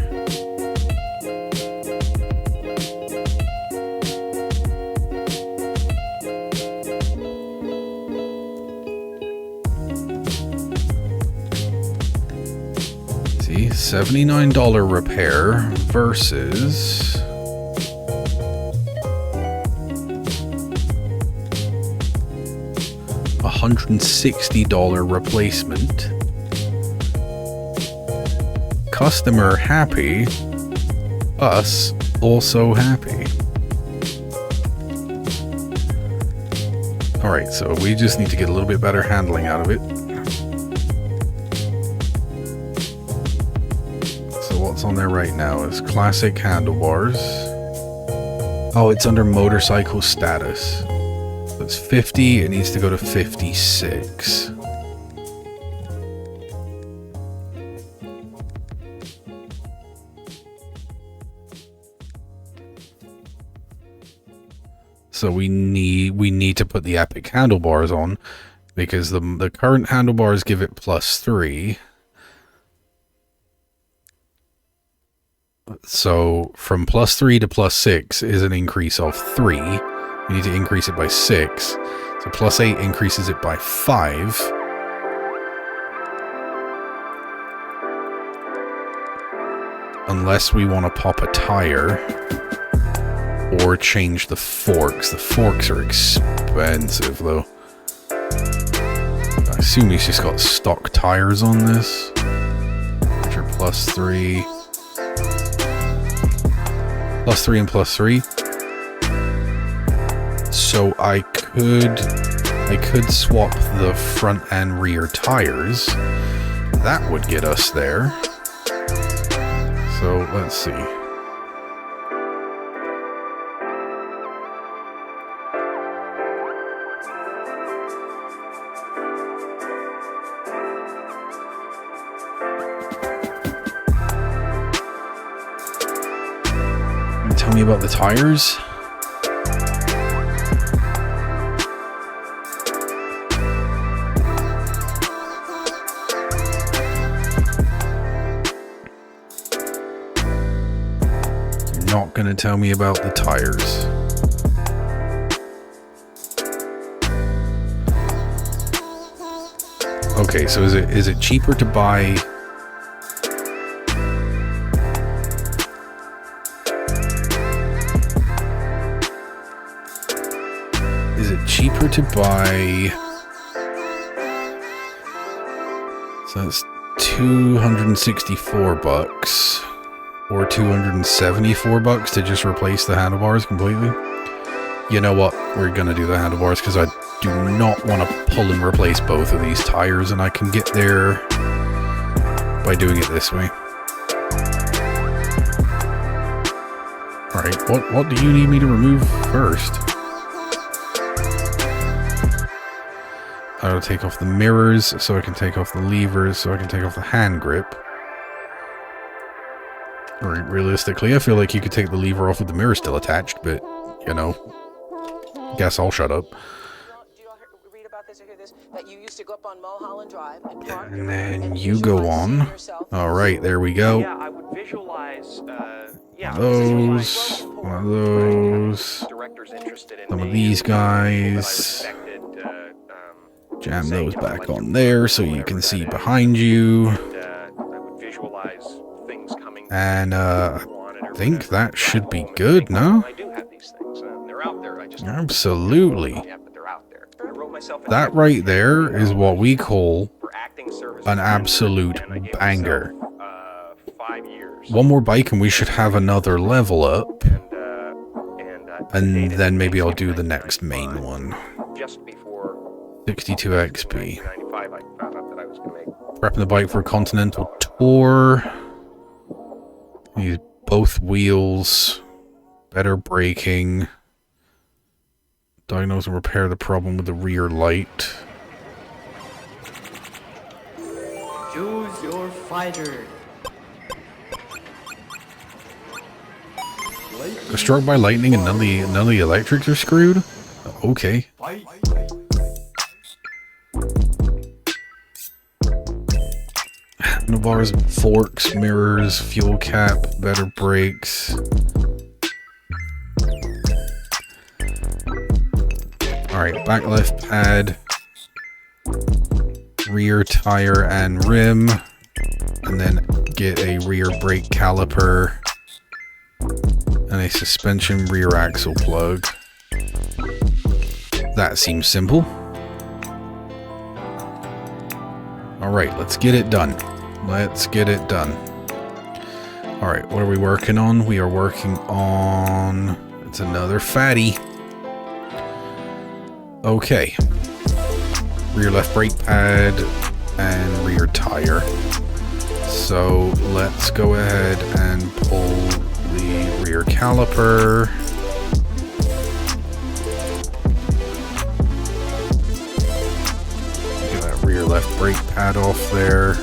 See, $79 repair versus $160 replacement. Customer happy, us also happy. Alright, so we just need to get a little bit better handling out of it. So what's on there right now is classic handlebars. Oh, it's under motorcycle status. It's 50, it needs to go to 56. So we need to put the epic handlebars on, because the current handlebars give it +3. So from +3 to +6 is an increase of 3. We need to increase it by 6. So +8 increases it by 5. Unless we want to pop a tire or change the forks. The forks are expensive though. I assume he's just got stock tires on this, which are +3. +3 and +3. So I could swap the front and rear tires. That would get us there. So let's see. Tell me about the tires. Not gonna tell me about the tires. Okay, so is it cheaper to buy so that's $264 or $274 to just replace the handlebars completely? You know what? We're gonna do the handlebars because I do not want to pull and replace both of these tires, and I can get there by doing it this way. Alright, what do you need me to remove first? I'll take off the mirrors so I can take off the levers so I can take off the hand grip. Or realistically, I feel like you could take the lever off with the mirror still attached, but, you know, guess I'll shut up. And then you go on. Alright, there we go. Yeah, I would visualize, One of those. Some of these guys. Jam those back on there so you can see behind you. And I think that should be good, no? Absolutely. That right there is what we call an absolute banger. One more bike and we should have another level up. And then maybe I'll do the next main one. 62 XP. Prepping the bike for a continental tour. Use both wheels. Better braking. Diagnose and repair the problem with the rear light. Choose your fighter. Struck by lightning and none of the electrics are screwed? Okay. Handlebars, forks, mirrors, fuel cap, better brakes. Alright, back left pad, rear tire and rim, and then get a rear brake caliper and a suspension rear axle plug. That seems simple. Alright, let's get it done. Let's get it done. Alright, what are we working on? We are working on... It's another fatty. Okay. Rear left brake pad and rear tire. So let's go ahead and pull the rear caliper. Get that rear left brake pad off there.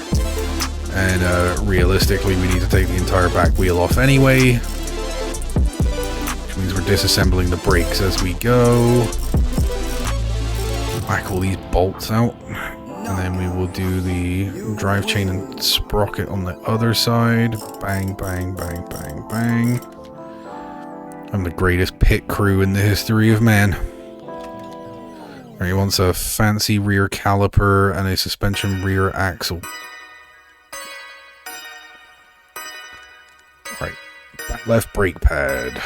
And realistically, we need to take the entire back wheel off anyway. Which means we're disassembling the brakes as we go. Whack all these bolts out. And then we will do the drive chain and sprocket on the other side. Bang, bang, bang, bang, bang. I'm the greatest pit crew in the history of man. Alright, he wants a fancy rear caliper and a suspension rear axle. Alright, back left brake pad.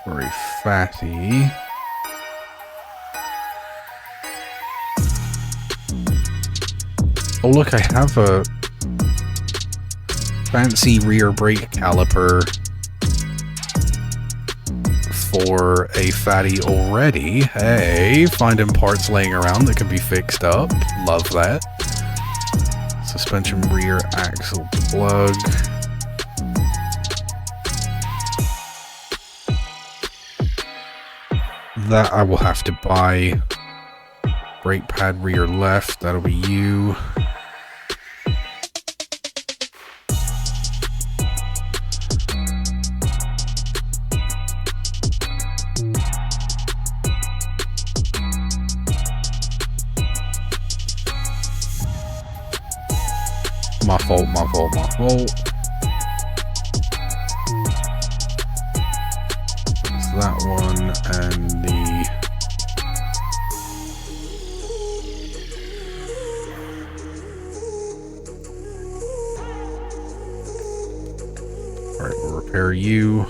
Very fatty. Oh look, I have a fancy rear brake caliper for a fatty already. Hey, finding parts laying around that can be fixed up. Love that. Suspension rear axle plug. That I will have to buy. Brake pad rear left, that'll be you. My fault, my fault, my fault. It's that one and the... Alright, we'll repair you.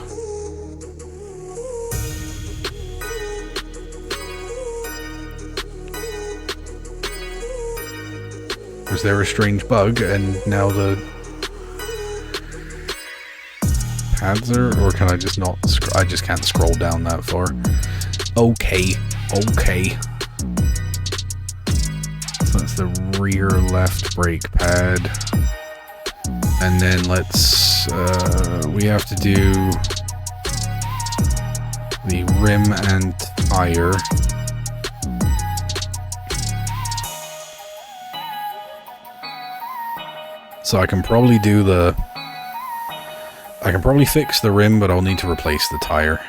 Was there a strange bug and now the pads are, or can I just not, I just can't scroll down that far. Okay, okay. So that's the rear left brake pad. And then let's, we have to do the rim and tire. So I can probably do I can probably fix the rim, but I'll need to replace the tire.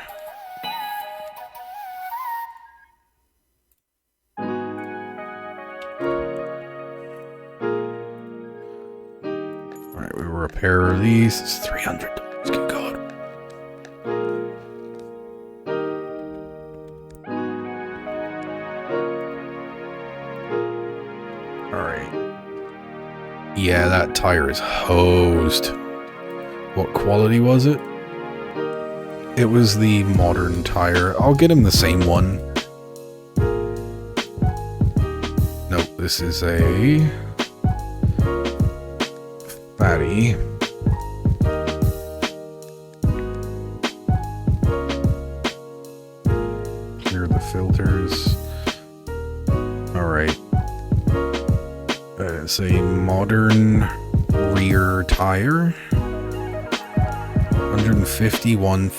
Alright, we will repair these. It's $300. Good God. Alright. Yeah, that tire is hosed. What quality was it? It was the modern tire. I'll get him the same one. Nope, this is a fatty. Clear the filters. Alright. It's a modern rear tire. 151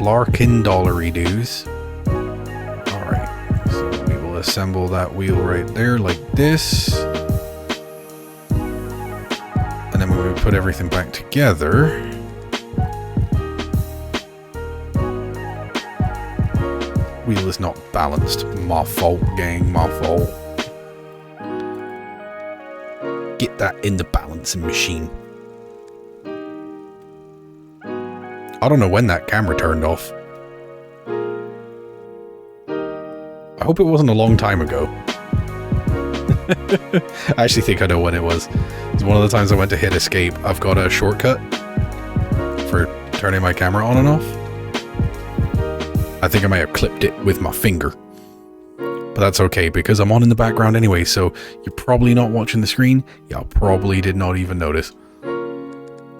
Larkin dollary dues. Alright, so we will assemble that wheel right there like this. And then when we put everything back together, wheel is not balanced. My fault, gang, my fault. Get that in the balancing machine. I don't know when that camera turned off. I hope it wasn't a long time ago. I actually think I know when it was. It's one of the times I went to hit escape. I've got a shortcut for turning my camera on and off. I think I might have clipped it with my finger. But that's okay, because I'm on in the background anyway, so you're probably not watching the screen. Y'all probably did not even notice.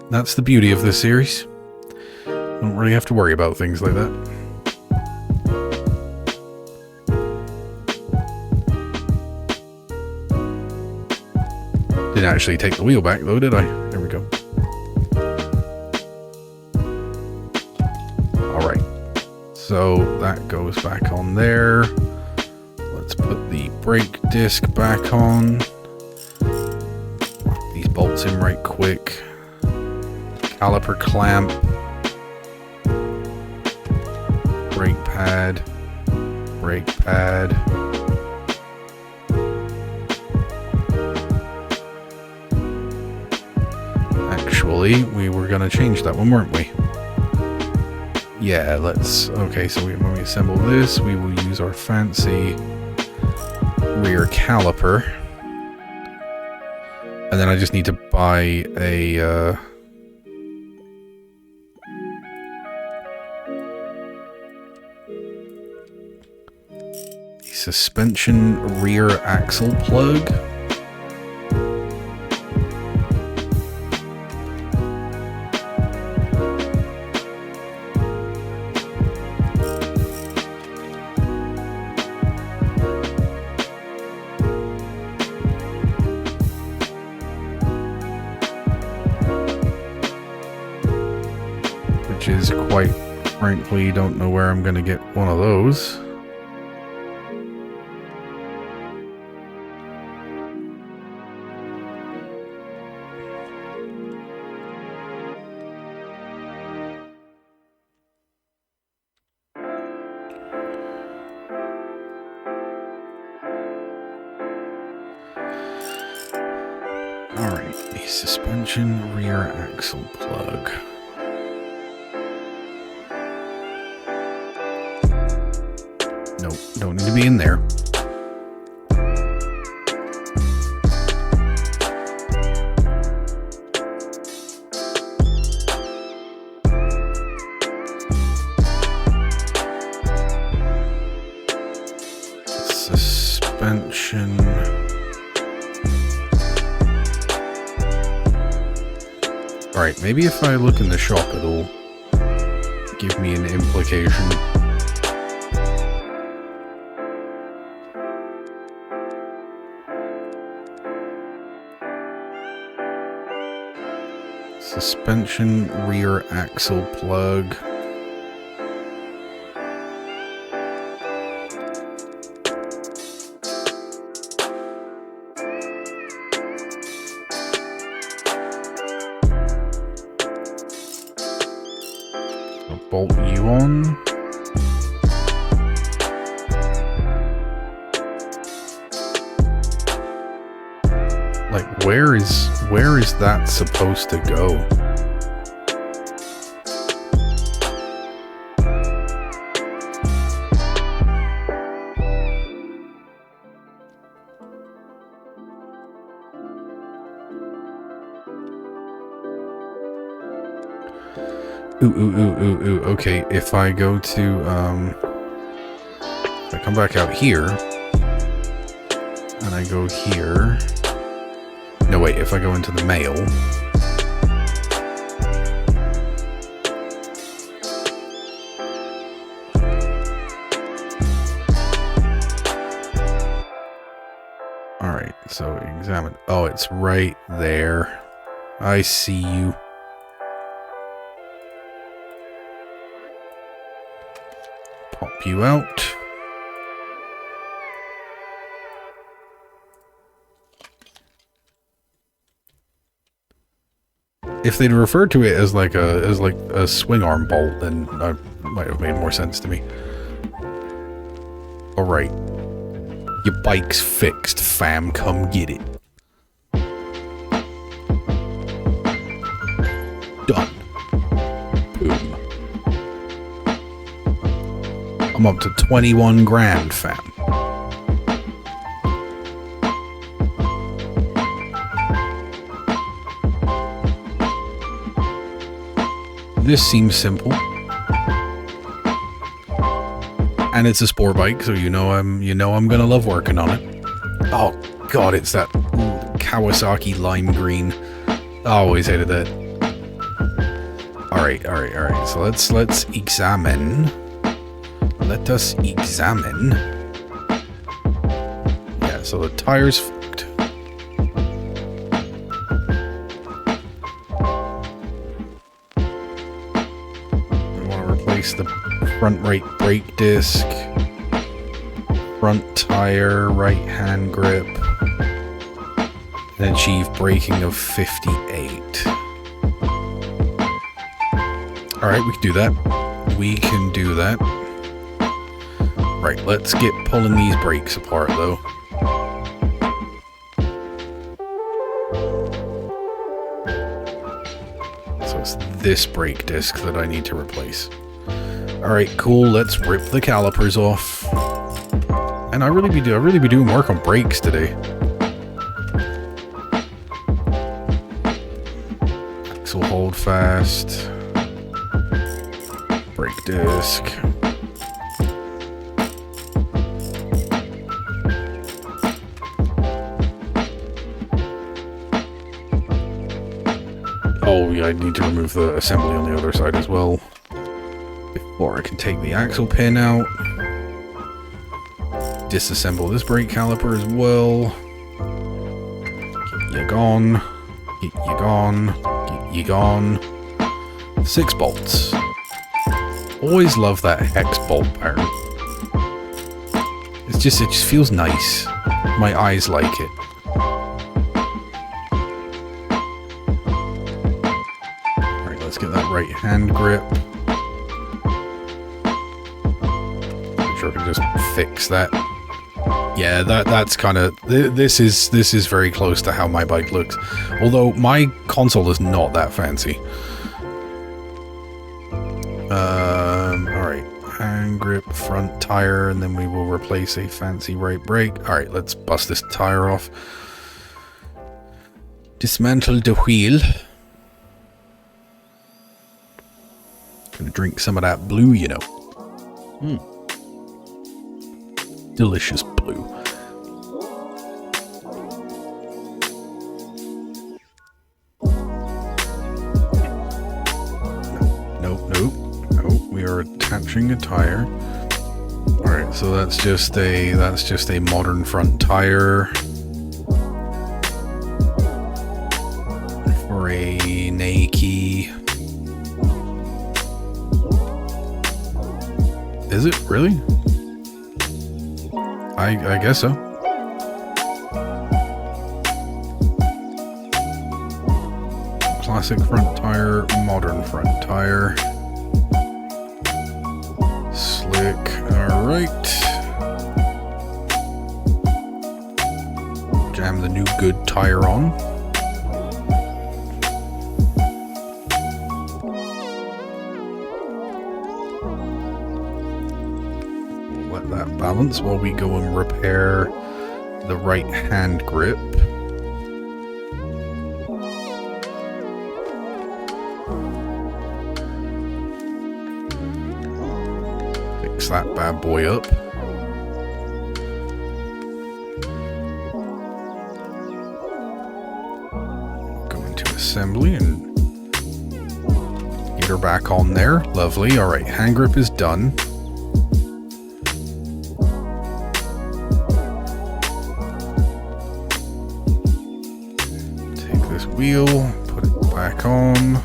That's the beauty of this series. Don't really have to worry about things like that. Didn't actually take the wheel back though, did I? There we go. Alright. So that goes back on there. Let's put the brake disc back on. Put these bolts in right quick. Caliper clamp. Brake pad. Brake pad. Actually, we were going to change that one, weren't we? Yeah, let's... Okay, so when we assemble this, we will use our fancy rear caliper. And then I just need to buy a... suspension rear axle plug. Which is quite frankly, don't know where I'm going to get one of those. Alright, the suspension rear axle plug. Nope, don't need to be in there. Suspension. Alright, maybe if I look in the shop it'll give me an implication. suspension rear axle plug. I'll bolt you on. Like, where is that supposed to go? Ooh. Okay, if I go to, if I come back out here, and I go here. No, wait, if I go into the mail. Alright, so examine. Oh, it's right there. I see you. Pop you out. If they'd referred to it as like a swing arm bolt, then that might have made more sense to me. Alright. Your bike's fixed, fam. Come get it. Done. Boom. I'm up to 21 grand, fam. This seems simple, and it's a sport bike, so you know I'm gonna love working on it. Oh god, it's that Kawasaki lime green. I always hated that. All right. So let's examine. Let us examine. Yeah. So the tires fucked. The front right brake disc, front tire, right hand grip, and achieve braking of 58. Alright, we can do that. We can do that. Right, let's get pulling these brakes apart though. So it's this brake disc that I need to replace. Alright, cool, let's rip the calipers off. And I really be doing work on brakes today. Axle hold fast. Brake disc. Oh yeah, I need to remove the assembly on the other side as well. Before I can take the axle pin out. Disassemble this brake caliper as well. Get you gone. Get you gone. Get you gone. 6 bolts. Always love that hex bolt pattern. It just feels nice. My eyes like it. Alright, let's get that right hand grip. Sure I can just fix that. Yeah, that's kind of this is very close to how my bike looks, although my console is not that fancy. All right, hand grip, front tire, and then we will replace a fancy right brake. All right, let's bust this tire off. Dismantle the wheel. Gonna drink some of that blue, you know. Delicious blue. Nope. We are attaching a tire. All right, so that's just a modern front tire for a Nike Is it? Really? I guess so. Classic front tire, modern front tire. Slick, alright. Jam the new good tire on. Let that balance while we go and repair the right hand grip. Fix that bad boy up. Go into assembly and get her back on there. Lovely. Alright, hand grip is done. Take this wheel, put it back on.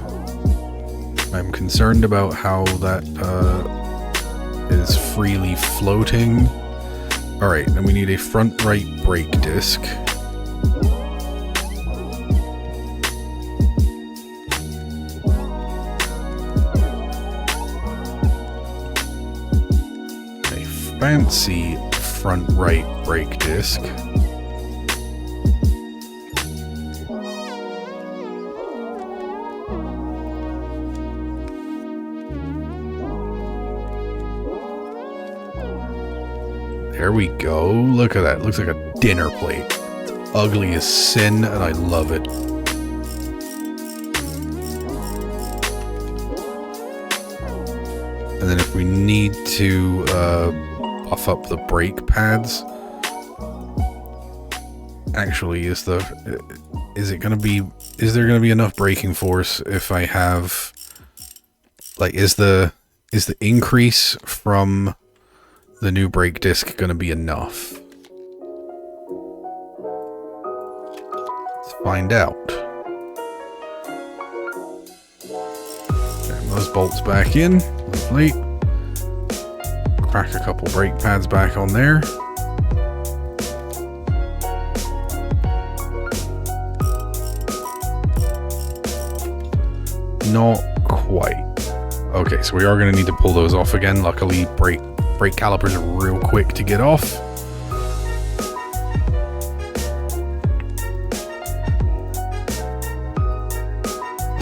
I'm concerned about how that is freely floating. Alright, then we need a front right brake disc. A fancy front right brake disc. There we go. Look at that. Looks like a dinner plate. Ugly as sin, and I love it. And then if we need to buff up the brake pads, actually, is there going to be enough braking force if I have, like, is the increase from the new brake disc going to be enough? Let's find out. Jam those bolts back in. Lovely. Crack a couple brake pads back on there. Not quite. Okay, so we are going to need to pull those off again. Luckily, brake calipers are real quick to get off.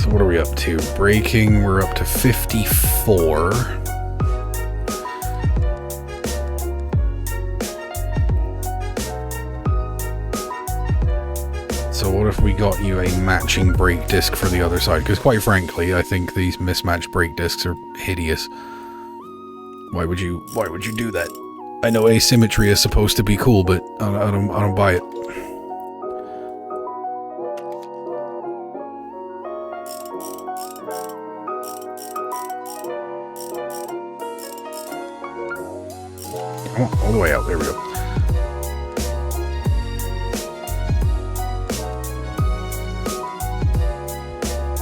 So what are we up to? Braking, we're up to 54. So what if we got you a matching brake disc for the other side? Because quite frankly, I think these mismatched brake discs are hideous. Why would you do that? I know asymmetry is supposed to be cool, but I don't buy it. Come on, all the way out. There we go.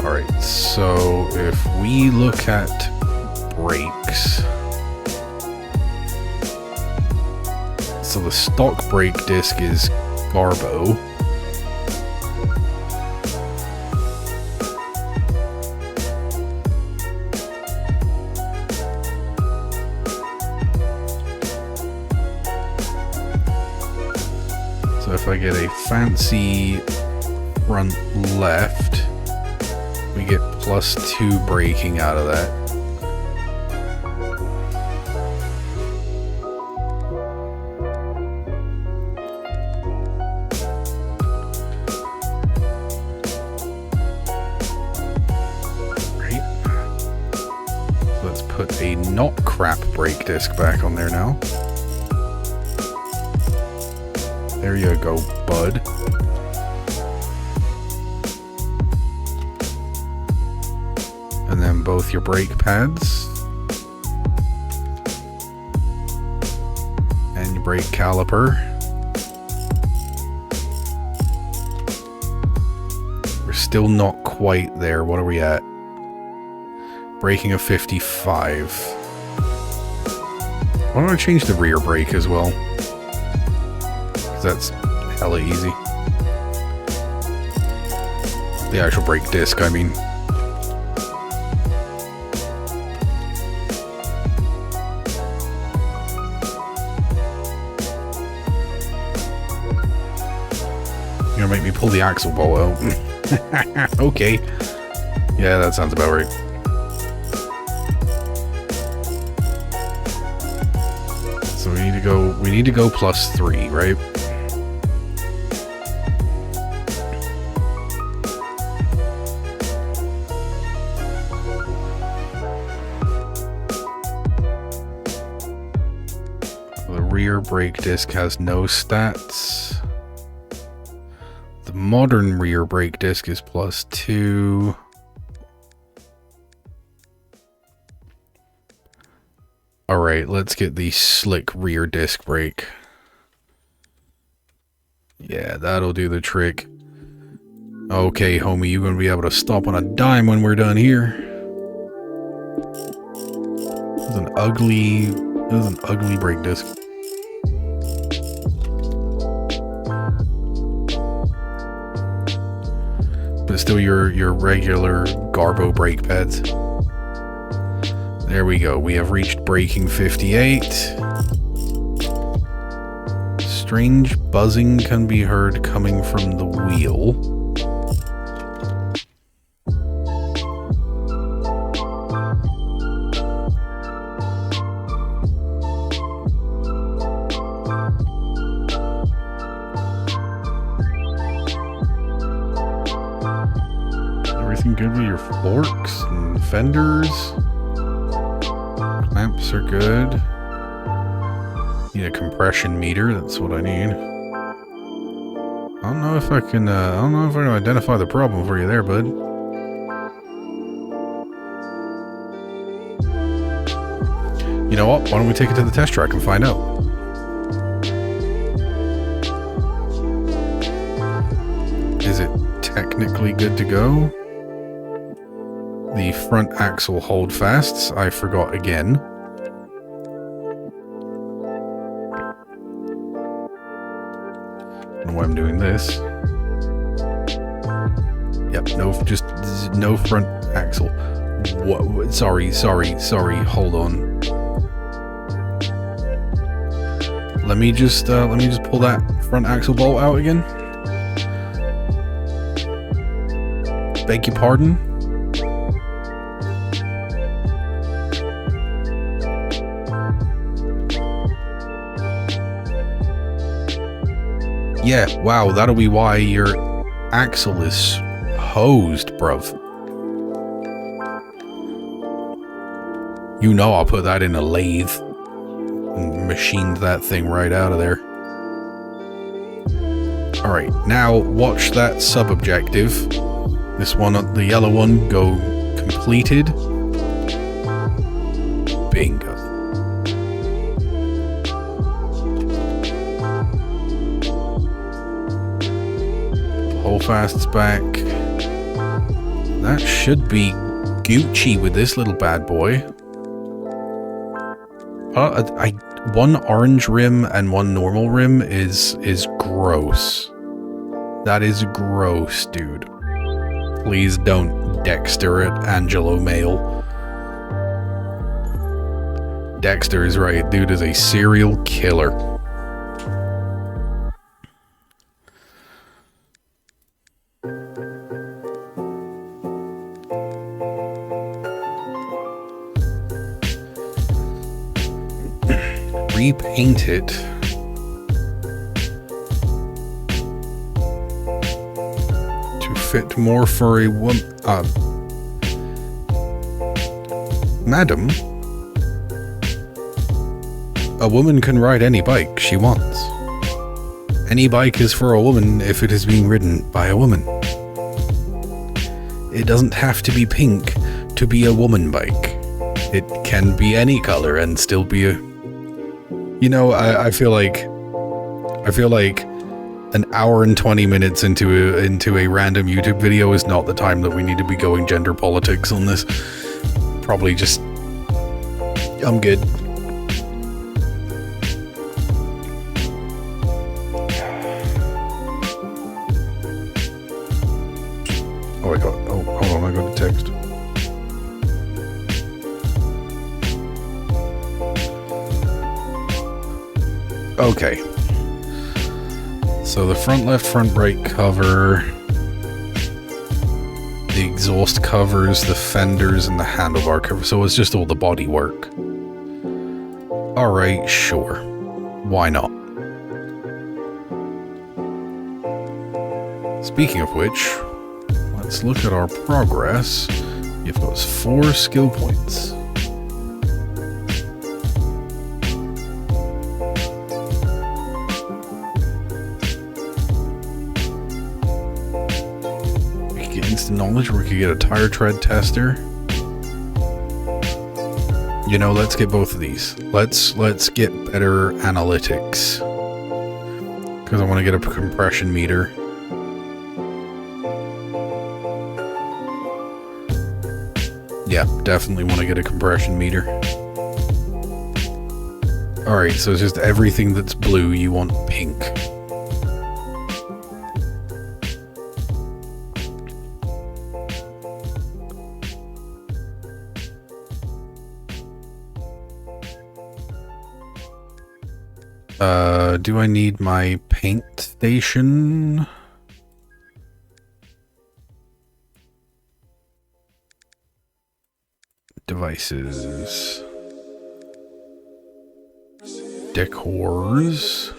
Alright, so if we look at brakes. So the stock brake disc is Garbo. So if I get a fancy front left, we get +2 braking out of that. Put a not crap brake disc back on there now. There you go, bud. And then both your brake pads. And your brake caliper. We're still not quite there. What are we at? Braking of 55. Why don't I change the rear brake as well? Because that's hella easy. The actual brake disc, I mean. You're gonna make me pull the axle bolt out. Okay. Yeah, that sounds about right. So we need to go +3, right? The rear brake disc has no stats. The modern rear brake disc is +2. Alright, let's get the slick rear disc brake. Yeah, that'll do the trick. Okay, homie, you're gonna be able to stop on a dime when we're done here. It was an ugly brake disc. But still your regular Garbo brake pads. There we go. We have reached braking 58. Strange buzzing can be heard coming from the wheel. Everything good with your forks and fenders? Clamps are good. Need a compression meter, that's what I need. I don't know if I can identify the problem for you there, bud. You know what? Why don't we take it to the test track and find out? Is it technically good to go? The front axle holdfasts, I forgot again. I don't know why I'm doing this. Yep, just no front axle. What? Sorry, hold on. Let me just pull that front axle bolt out again. Beg your pardon? Yeah, wow, that'll be why your axle is hosed, bruv. You know I'll put that in a lathe and machined that thing right out of there. Alright, now watch that sub-objective. This one, the yellow one, go completed. Bingo. Holdfast's back. That should be Gucci with this little bad boy. One orange rim and one normal rim is gross. That is gross, dude. Please don't Dexter it, Angelo Mail. Dexter is right. Dude is a serial killer. Repaint it. To fit more for a woman. Madam, a woman can ride any bike she wants. Any bike is for a woman if it is being ridden by a woman. It doesn't have to be pink to be a woman bike. It can be any color and still be a... You know, I feel like an hour and 20 minutes into a random YouTube video is not the time that we need to be going gender politics on this. Probably just... I'm good. Okay. So the front left, front right cover. The exhaust covers the fenders and the handlebar cover. So it's just all the body work. Alright, sure. Why not? Speaking of which, let's look at our progress. You've got 4 skill points. We could get instant knowledge, or we could get a tire tread tester. You know, let's get both of these. Let's get better analytics. Because I want to get a compression meter. Yeah, definitely want to get a compression meter. Alright, so it's just everything that's blue you want pink. Do I need my paint station? Devices. Decors.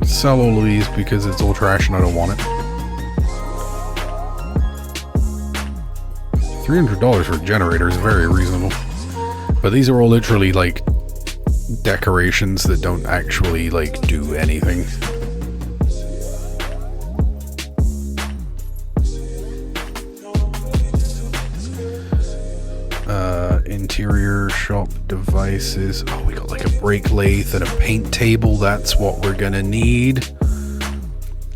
Sell all of these because it's all trash and I don't want it. $300 for a generator is very reasonable. But these are all literally like decorations that don't actually like do anything. Interior shop devices. Oh, we got like a brake lathe and a paint table. That's what we're gonna need.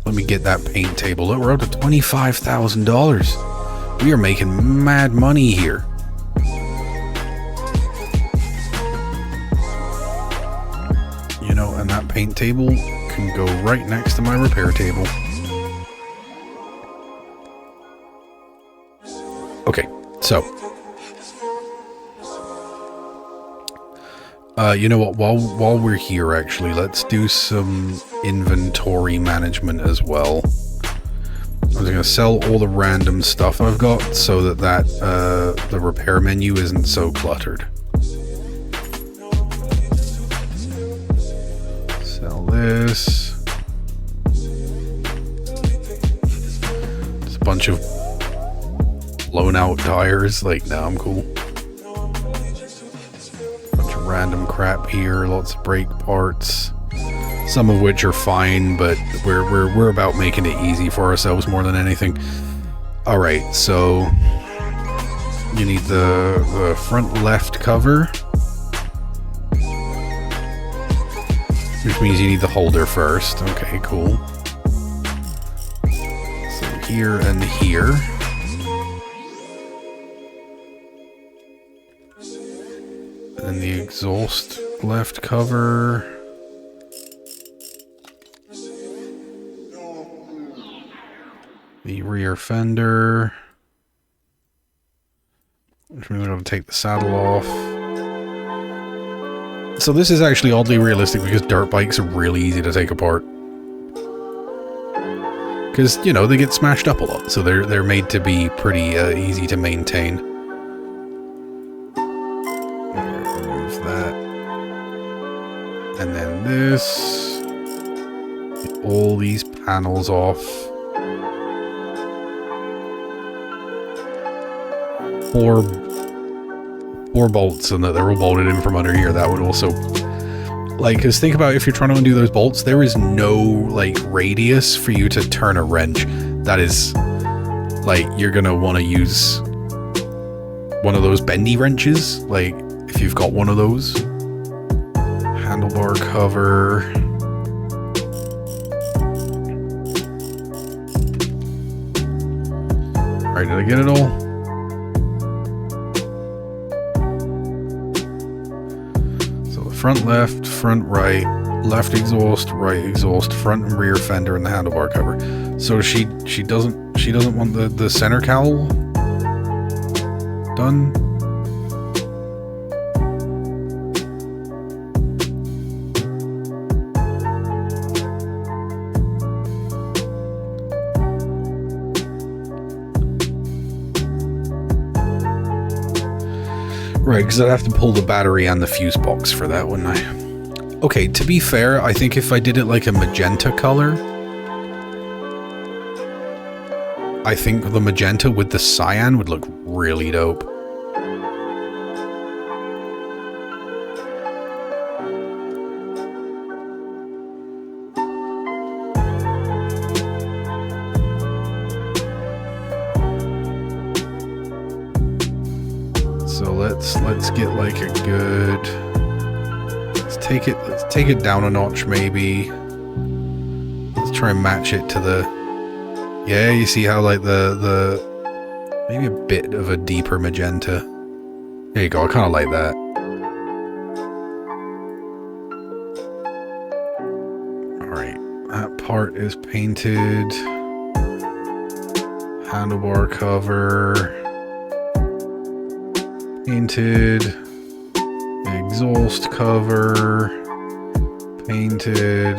Let me get that paint table. Look, we're up to $25,000. We are making mad money here. You know, and that paint table can go right next to my repair table. Okay, so you know what, while we're here, actually, let's do some inventory management as well. I'm just gonna sell all the random stuff I've got so that the repair menu isn't so cluttered. Sell this. There's a bunch of blown out tires. Like, nah, I'm cool. Bunch of random crap here. Lots of brake parts. Some of which are fine, but we're about making it easy for ourselves more than anything. All right, so you need the front left cover, which means you need the holder first. Okay, cool. So here and here. And the exhaust left cover. The rear fender, which means I'm going to take the saddle off. So this is actually oddly realistic because dirt bikes are really easy to take apart. Because, you know, they get smashed up a lot, so they're made to be pretty easy to maintain. Remove that. And then this. Get all these panels off. Four bolts, and that they're all bolted in from under here. That would also, like, because think about if you're trying to undo those bolts, there is no like radius for you to turn a wrench. That is, like, you're gonna want to use one of those bendy wrenches, like if you've got one of those. Handlebar cover. All right, did I get it all? Front left, front right, left exhaust, right exhaust, front and rear fender, and the handlebar cover. So she She doesn't want the center cowl done. Right, because I'd have to pull the battery and the fuse box for that, wouldn't I? Okay, to be fair, I think if I did it like a magenta color, I think the magenta with the cyan would look really dope. So let's get like a good, let's take it down a notch maybe. Let's try and match it to the, yeah, you see how like the maybe a bit of a deeper magenta. There you go, I kind of like that. Alright, that part is painted. Handlebar cover. Painted. Exhaust cover. Painted.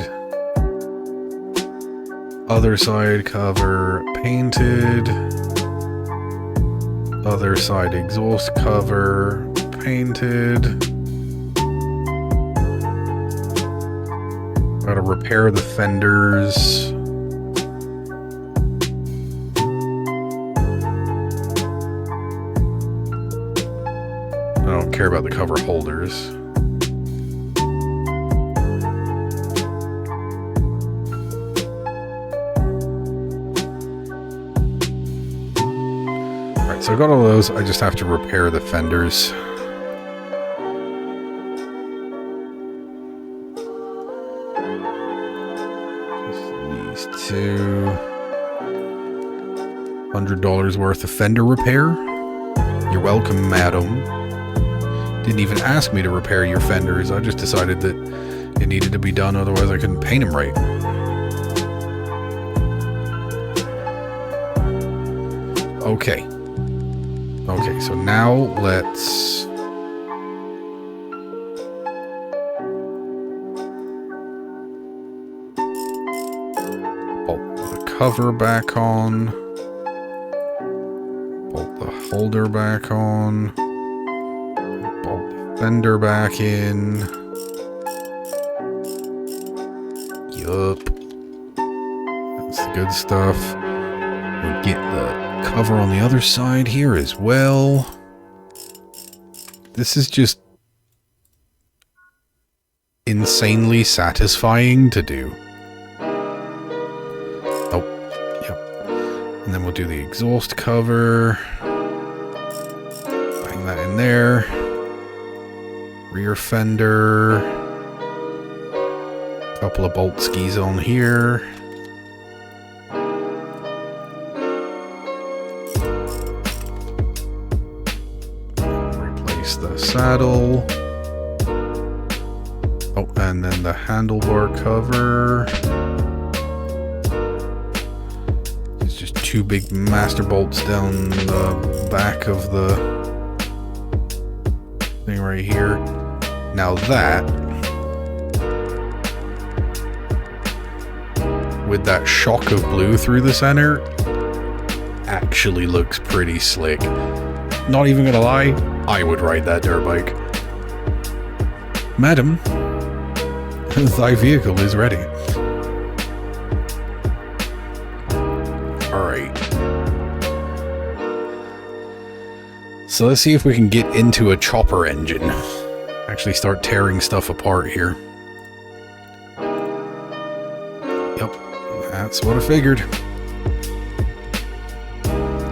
Other side cover painted. Other side exhaust cover painted. Gotta repair the fenders. I don't care about the cover holders. So I got all those, I just have to repair the fenders. Just these two. $100 worth of fender repair. You're welcome, madam. Didn't even ask me to repair your fenders, I just decided that it needed to be done, otherwise I couldn't paint them right. Okay. Okay, so now let's bolt the cover back on, bolt the holder back on, bolt the fender back in. Yup. That's the good stuff. We'll get the cover on the other side here as well. This is just insanely satisfying to do. Oh, yep. And then we'll do the exhaust cover. Bang that in there. Rear fender. Couple of bolt skis on here. The saddle. Oh, and then the handlebar cover. It's just two big master bolts down the back of the thing right here. Now that, with that shock of blue through the center, actually looks pretty slick. Not even gonna lie, I would ride that dirt bike. Madam, thy vehicle is ready. Alright. So let's see if we can get into a chopper engine. Actually start tearing stuff apart here. Yep, that's what I figured.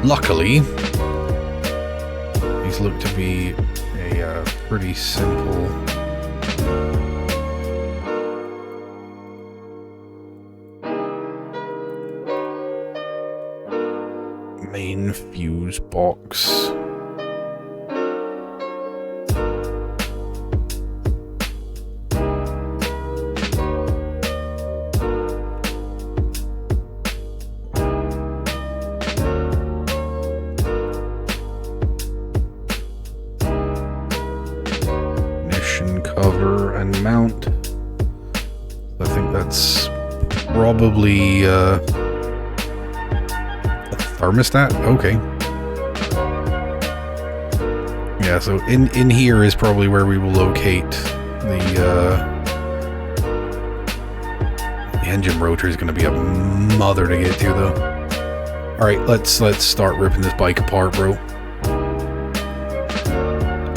Luckily, these look to be a pretty simple main fuse box. I think that's probably a thermostat. Okay. Yeah, so in here is probably where we will locate the engine rotor. Is going to be a mother to get to, though. All right, let's start ripping this bike apart, bro.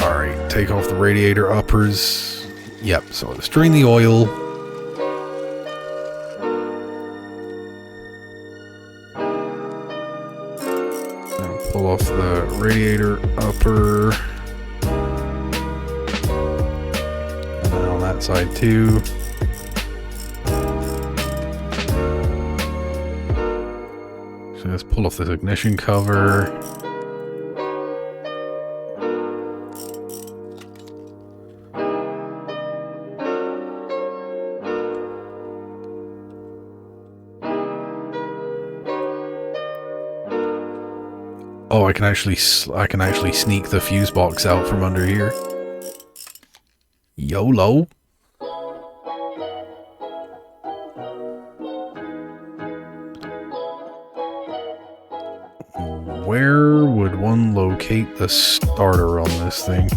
All right, take off the radiator uppers. Yep. So let's drain the oil. Now pull off the radiator upper. And then on that side too. So let's pull off this ignition cover. Oh, I can actually sneak the fuse box out from under here. YOLO. Where would one locate the starter on this thing?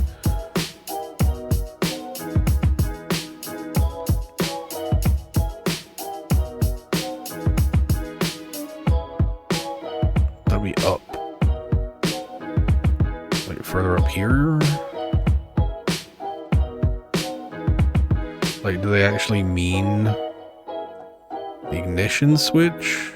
That'd be up. Like further up here? Like, do they actually mean the ignition switch?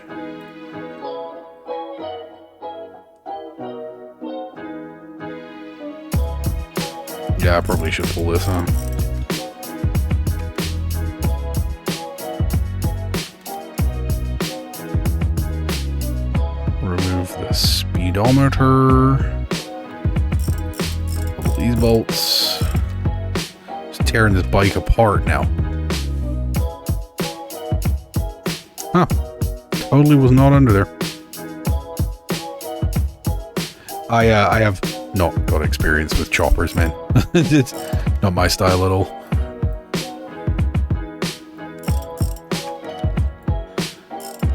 Yeah, I probably should pull this on. Remove the speedometer. Pull these bolts. Just tearing this bike apart now. Huh. Totally was not under there. I have not got experience with choppers, man. It's not my style at all.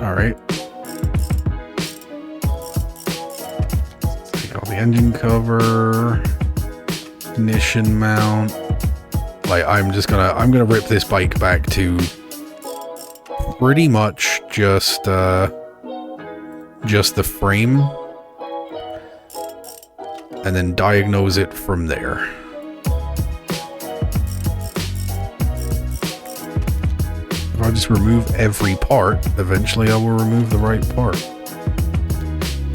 Alright. Take off the engine cover. Ignition mount. Like, I'm gonna rip this bike back to pretty much just the frame. And then diagnose it from there. If I just remove every part, eventually I will remove the right part.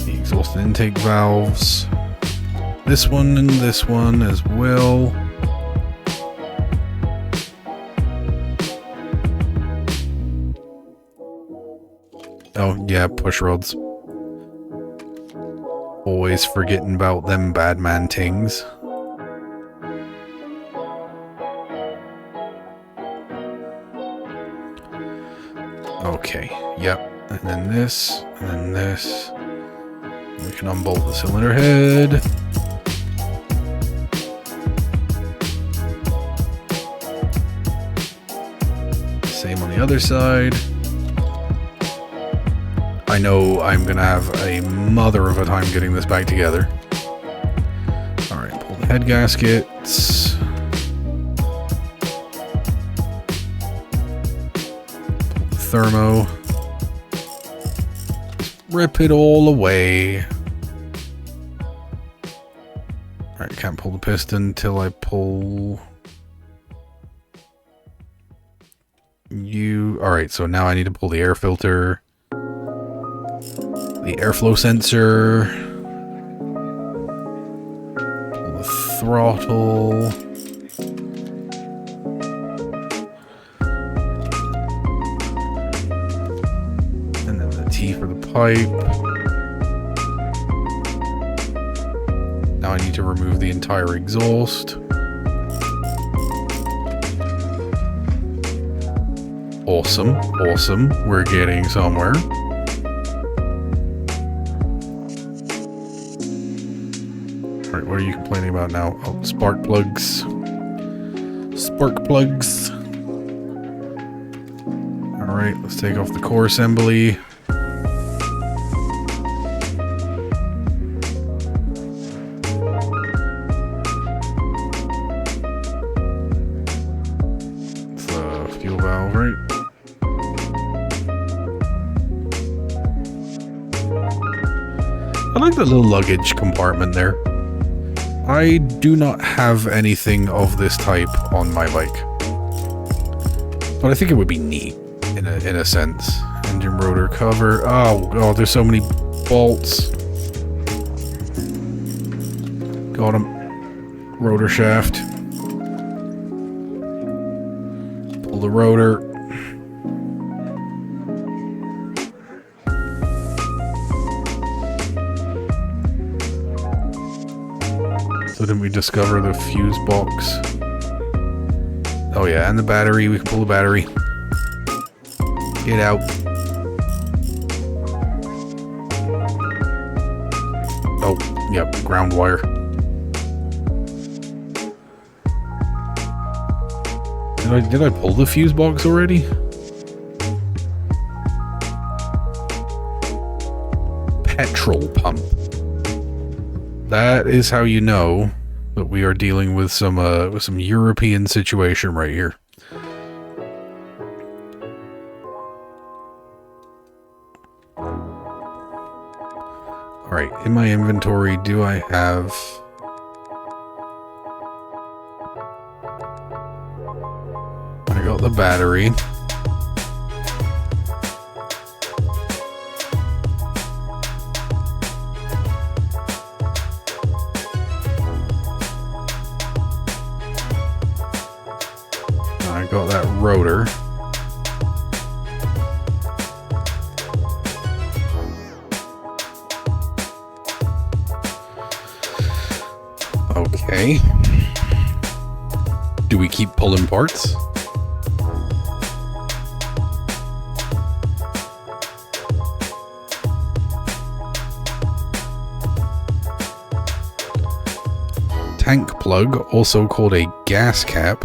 The exhaust and intake valves. This one and this one as well. Oh, yeah, push rods. Always forgetting about them bad man tings. Okay, yep. And then this, and then this. We can unbolt the cylinder head. Same on the other side. I know I'm gonna have a mother of a time getting this back together. Alright, pull the head gaskets. Pull the thermo. Rip it all away. Alright, can't pull the piston until I pull you. Alright, so now I need to pull the air filter. The airflow sensor, pull the throttle, and then the T for the pipe. Now I need to remove the entire exhaust. Awesome, awesome, we're getting somewhere. What are you complaining about now? Oh, spark plugs. Spark plugs. Alright, let's take off the core assembly. It's the fuel valve, right? I like the little luggage compartment there. I do not have anything of this type on my bike, but I think it would be neat in a sense. Engine rotor cover. Oh god, there's so many bolts. Got him. Rotor shaft. Pull the rotor. So then we discover the fuse box. Oh yeah, and the battery. We can pull the battery. Get out. Oh, yep, ground wire. Did I pull the fuse box already? Petrol pump. That is how you know that we are dealing with some European situation right here. All right, in my inventory, do I have? I got the battery. Got that rotor. Okay. Do we keep pulling parts? Tank plug, also called a gas cap.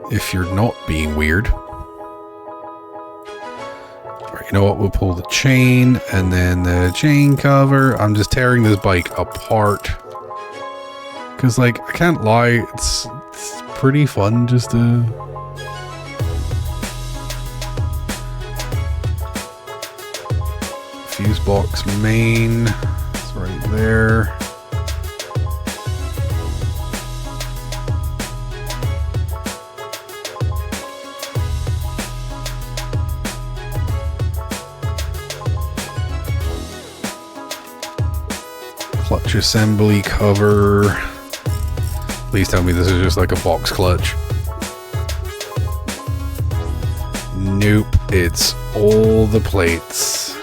If you're not being weird. Alright, you know what? We'll pull the chain and then the chain cover. I'm just tearing this bike apart. Because, like, I can't lie, it's pretty fun just to... Fuse box main. It's right there. Clutch assembly cover. Please tell me this is just like a box clutch. Nope, it's all the plates.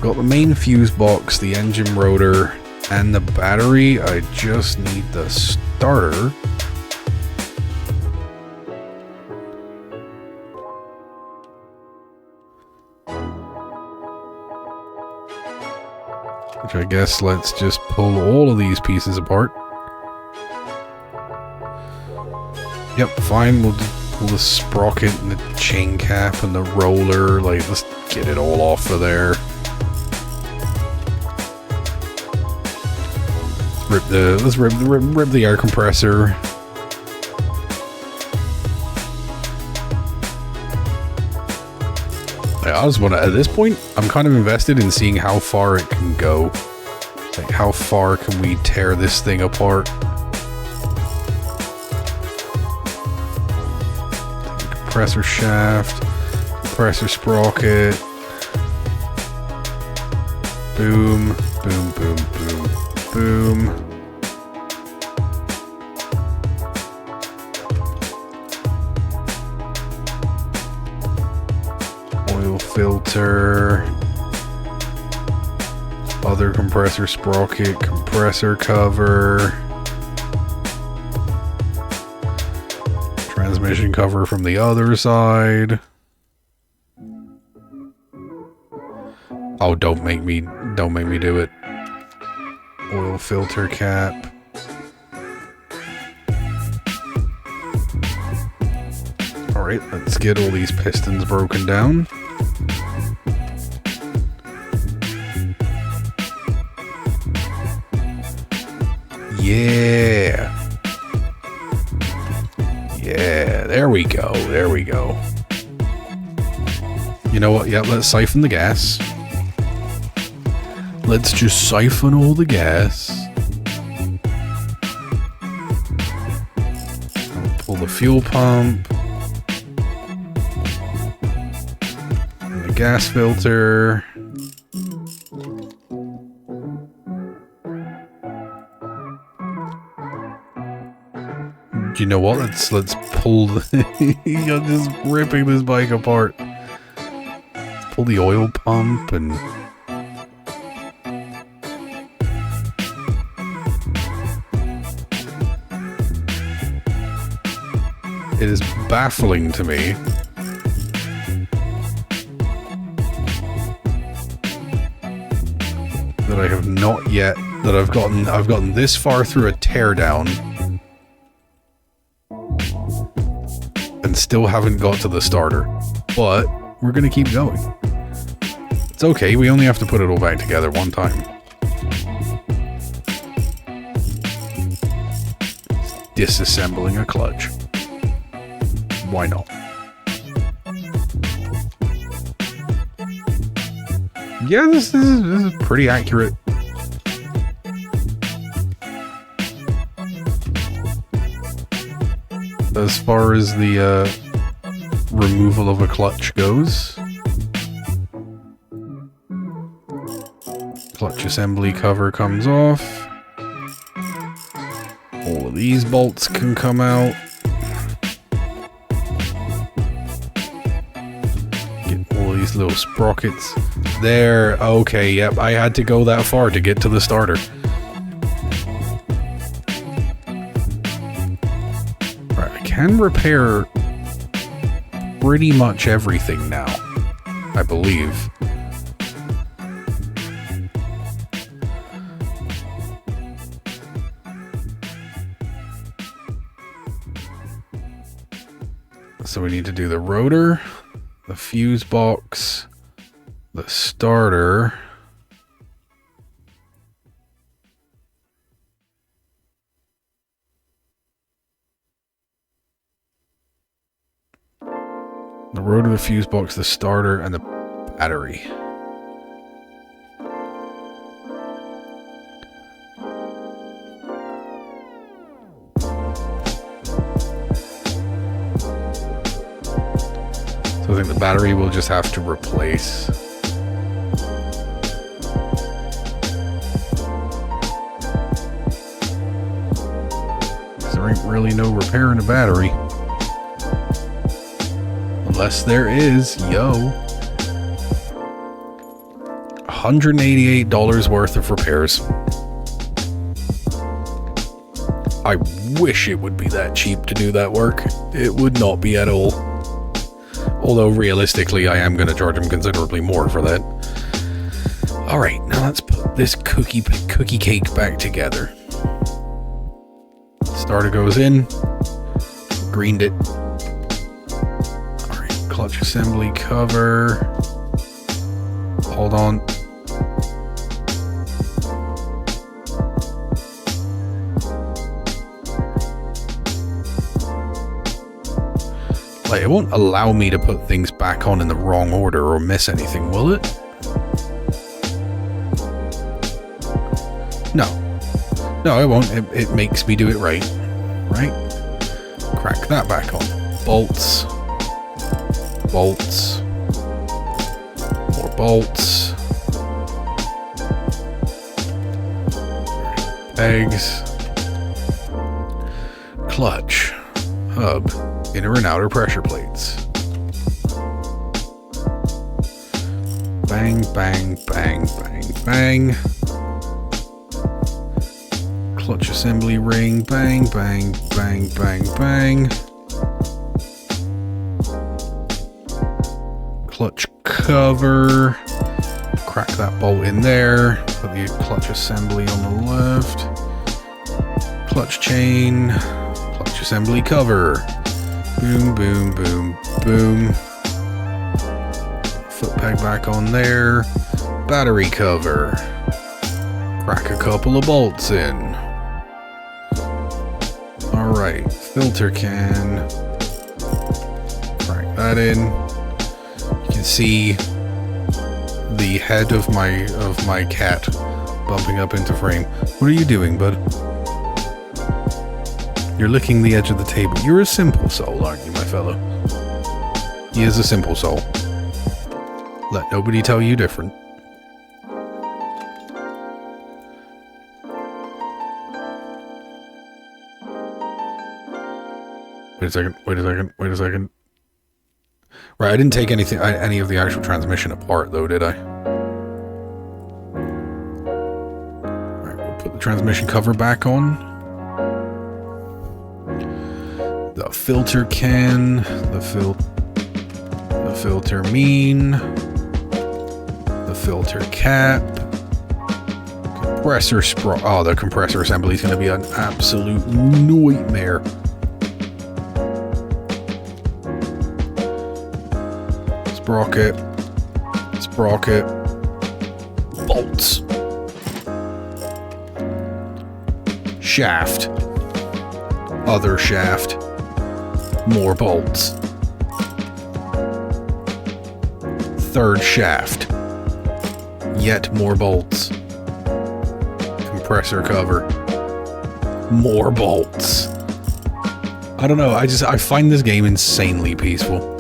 Got the main fuse box, the engine rotor, and the battery. I just need the starter. Which I guess let's just pull all of these pieces apart. Yep, fine. We'll just pull the sprocket and the chain cap and the roller. Like, let's get it all off of there. Let's rip the air compressor. I just want to, at this point, I'm kind of invested in seeing how far it can go. Like, how far can we tear this thing apart? Compressor shaft, compressor sprocket. Boom, boom, boom, boom, boom. Oil filter. Other compressor sprocket, compressor cover. Transmission cover from the other side. Oh, don't make me do it. Oil filter cap. Alright, let's get all these pistons broken down. Yeah. Yeah, there we go. There we go. You know what? Yep, let's siphon the gas. Let's just siphon all the gas. I'll pull the fuel pump. And the gas filter. You know what? Let's pull the you're just ripping this bike apart. Let's pull the oil pump and it is baffling to me that I have not yet I've gotten this far through a teardown and still haven't got to the starter. But we're gonna keep going. It's okay, we only have to put it all back together one time. Disassembling a clutch. Why not? Yeah, this is pretty accurate. As far as the removal of a clutch goes. Clutch assembly cover comes off. All of these bolts can come out. Get all these little sprockets. There. Okay, yep. I had to go that far to get to the starter. Right, I can repair pretty much everything now, I believe. So we need to do the rotor, the fuse box, the starter, the rotor, the fuse box, the starter, and the battery. So I think the battery will just have to replace. There ain't really no repairing a battery. Unless there is, yo. $188 worth of repairs. I wish it would be that cheap to do that work. It would not be at all. Although realistically, I am going to charge them considerably more for that. Alright, now let's put this cookie cake back together. Starter goes in. Greened it. Alright, clutch assembly cover. Hold on. Like, it won't allow me to put things back on in the wrong order or miss anything, will it? No. No, it won't. It makes me do it right. Right? Crack that back on. Bolts. Bolts. More bolts. Pegs. Clutch. Hub. Inner and outer pressure plates. Bang, bang, bang, bang, bang. Clutch assembly ring. Bang, bang, bang, bang, bang. clutch cover. Crack that bolt in there. Put the clutch assembly on the left. Clutch chain. Clutch assembly cover. Boom, boom, boom, boom. Foot peg back on there. Battery cover. Crack a couple of bolts in. Alright, filter can. Crack that in. You can see the head of my cat bumping up into frame. What are you doing, bud? You're licking the edge of the table. You're a simple soul, aren't you, my fellow? He is a simple soul. Let nobody tell you different. Wait a second, wait a second, wait a second. Right, I didn't take any of the actual transmission apart, though, did I? Alright, we'll put the transmission cover back on. The filter can, the filter mean, the filter cap, compressor oh, the compressor assembly is going to be an absolute nightmare. Sprocket, bolts, shaft, other shaft, more bolts, third shaft, yet more bolts, compressor cover, more bolts. I don't know, I find this game insanely peaceful.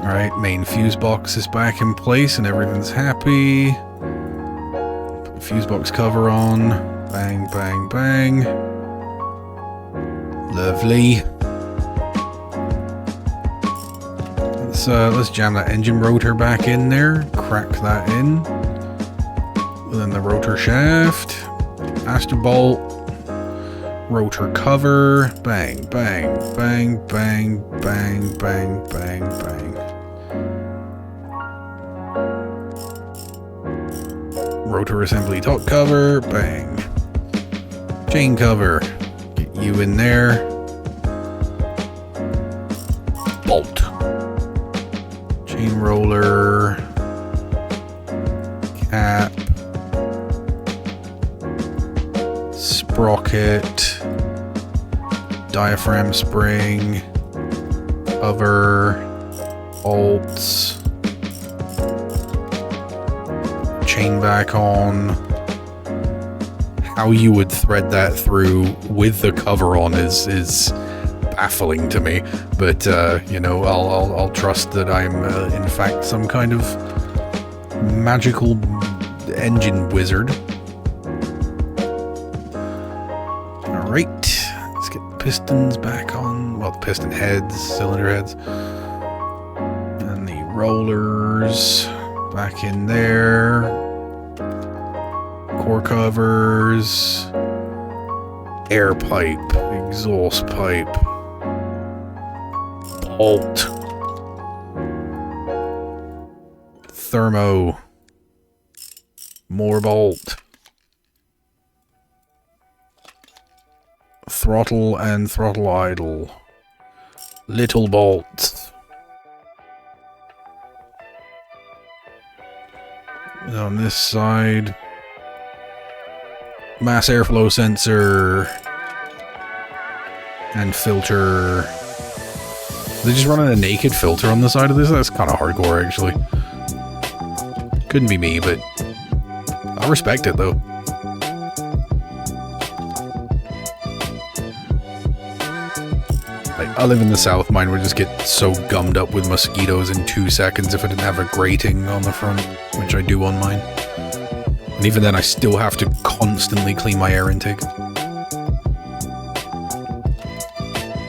Alright, main fuse box is back in place and everything's happy. Put the fuse box cover on. Bang, bang, bang. Lovely. Let's jam that engine rotor back in there. Crack that in. Then the rotor shaft. Master bolt. Rotor cover. Bang, bang, bang, bang, bang, bang, bang, bang. Rotor assembly top cover, bang. Chain cover, get you in there. Bolt. Chain roller. Cap. Sprocket. Diaphragm spring. Cover. Bolts. Chain back on. How you would thread that through with the cover on is baffling to me, but you know, I'll trust that I'm in fact some kind of magical engine wizard. Alright, let's get the pistons back on. Well, the piston heads, cylinder heads, and the rollers back in there. Core covers, air pipe, exhaust pipe, bolt, thermo, more bolt, throttle and throttle idle, little bolts. On this side, mass airflow sensor and filter. They just running a naked filter on the side of this? That's kind of hardcore, actually. Couldn't be me, but I respect it, though. Like, I live in the south, mine would just get so gummed up with mosquitoes in 2 seconds if I didn't have a grating on the front, which I do on mine. And even then, I still have to constantly clean my air intake.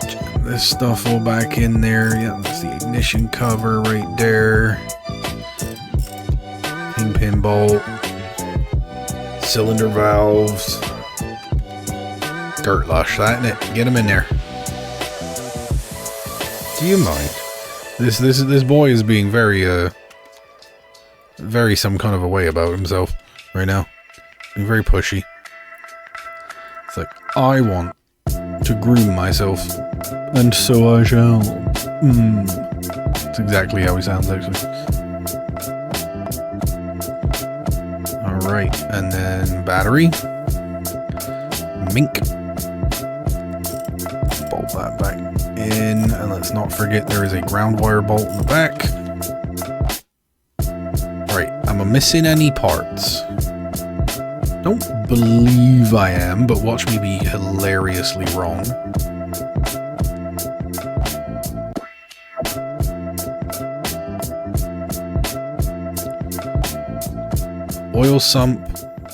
Jam this stuff all back in there. Yeah, that's the ignition cover right there. Kingpin bolt. Cylinder valves. Dirt lush, that in it. Get them in there. Do you mind? This boy is being very very some kind of a way about himself right now. Being very pushy. It's like, I want to groom myself, and so I shall. That's exactly how he sounds, actually. Alright, and then battery. Mink. Bolt that back in, and let's not forget there is a ground wire bolt in the back. Right, am I missing any parts? Don't believe I am, but watch me be hilariously wrong. Oil sump,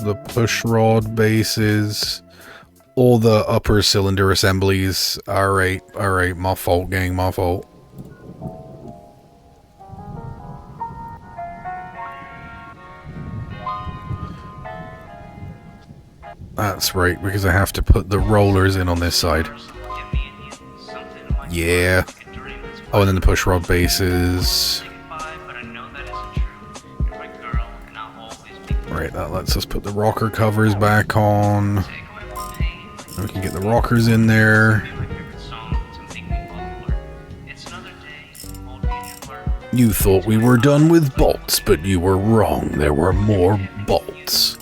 the push rod bases, all the upper cylinder assemblies. Alright, my fault, gang, my fault. That's right, because I have to put the rollers in on this side. Yeah. Oh, and then the push rod bases. Right, that lets us put the rocker covers back on. We can get the rockers in there. You thought we were done with bolts, but you were wrong. There were more bolts.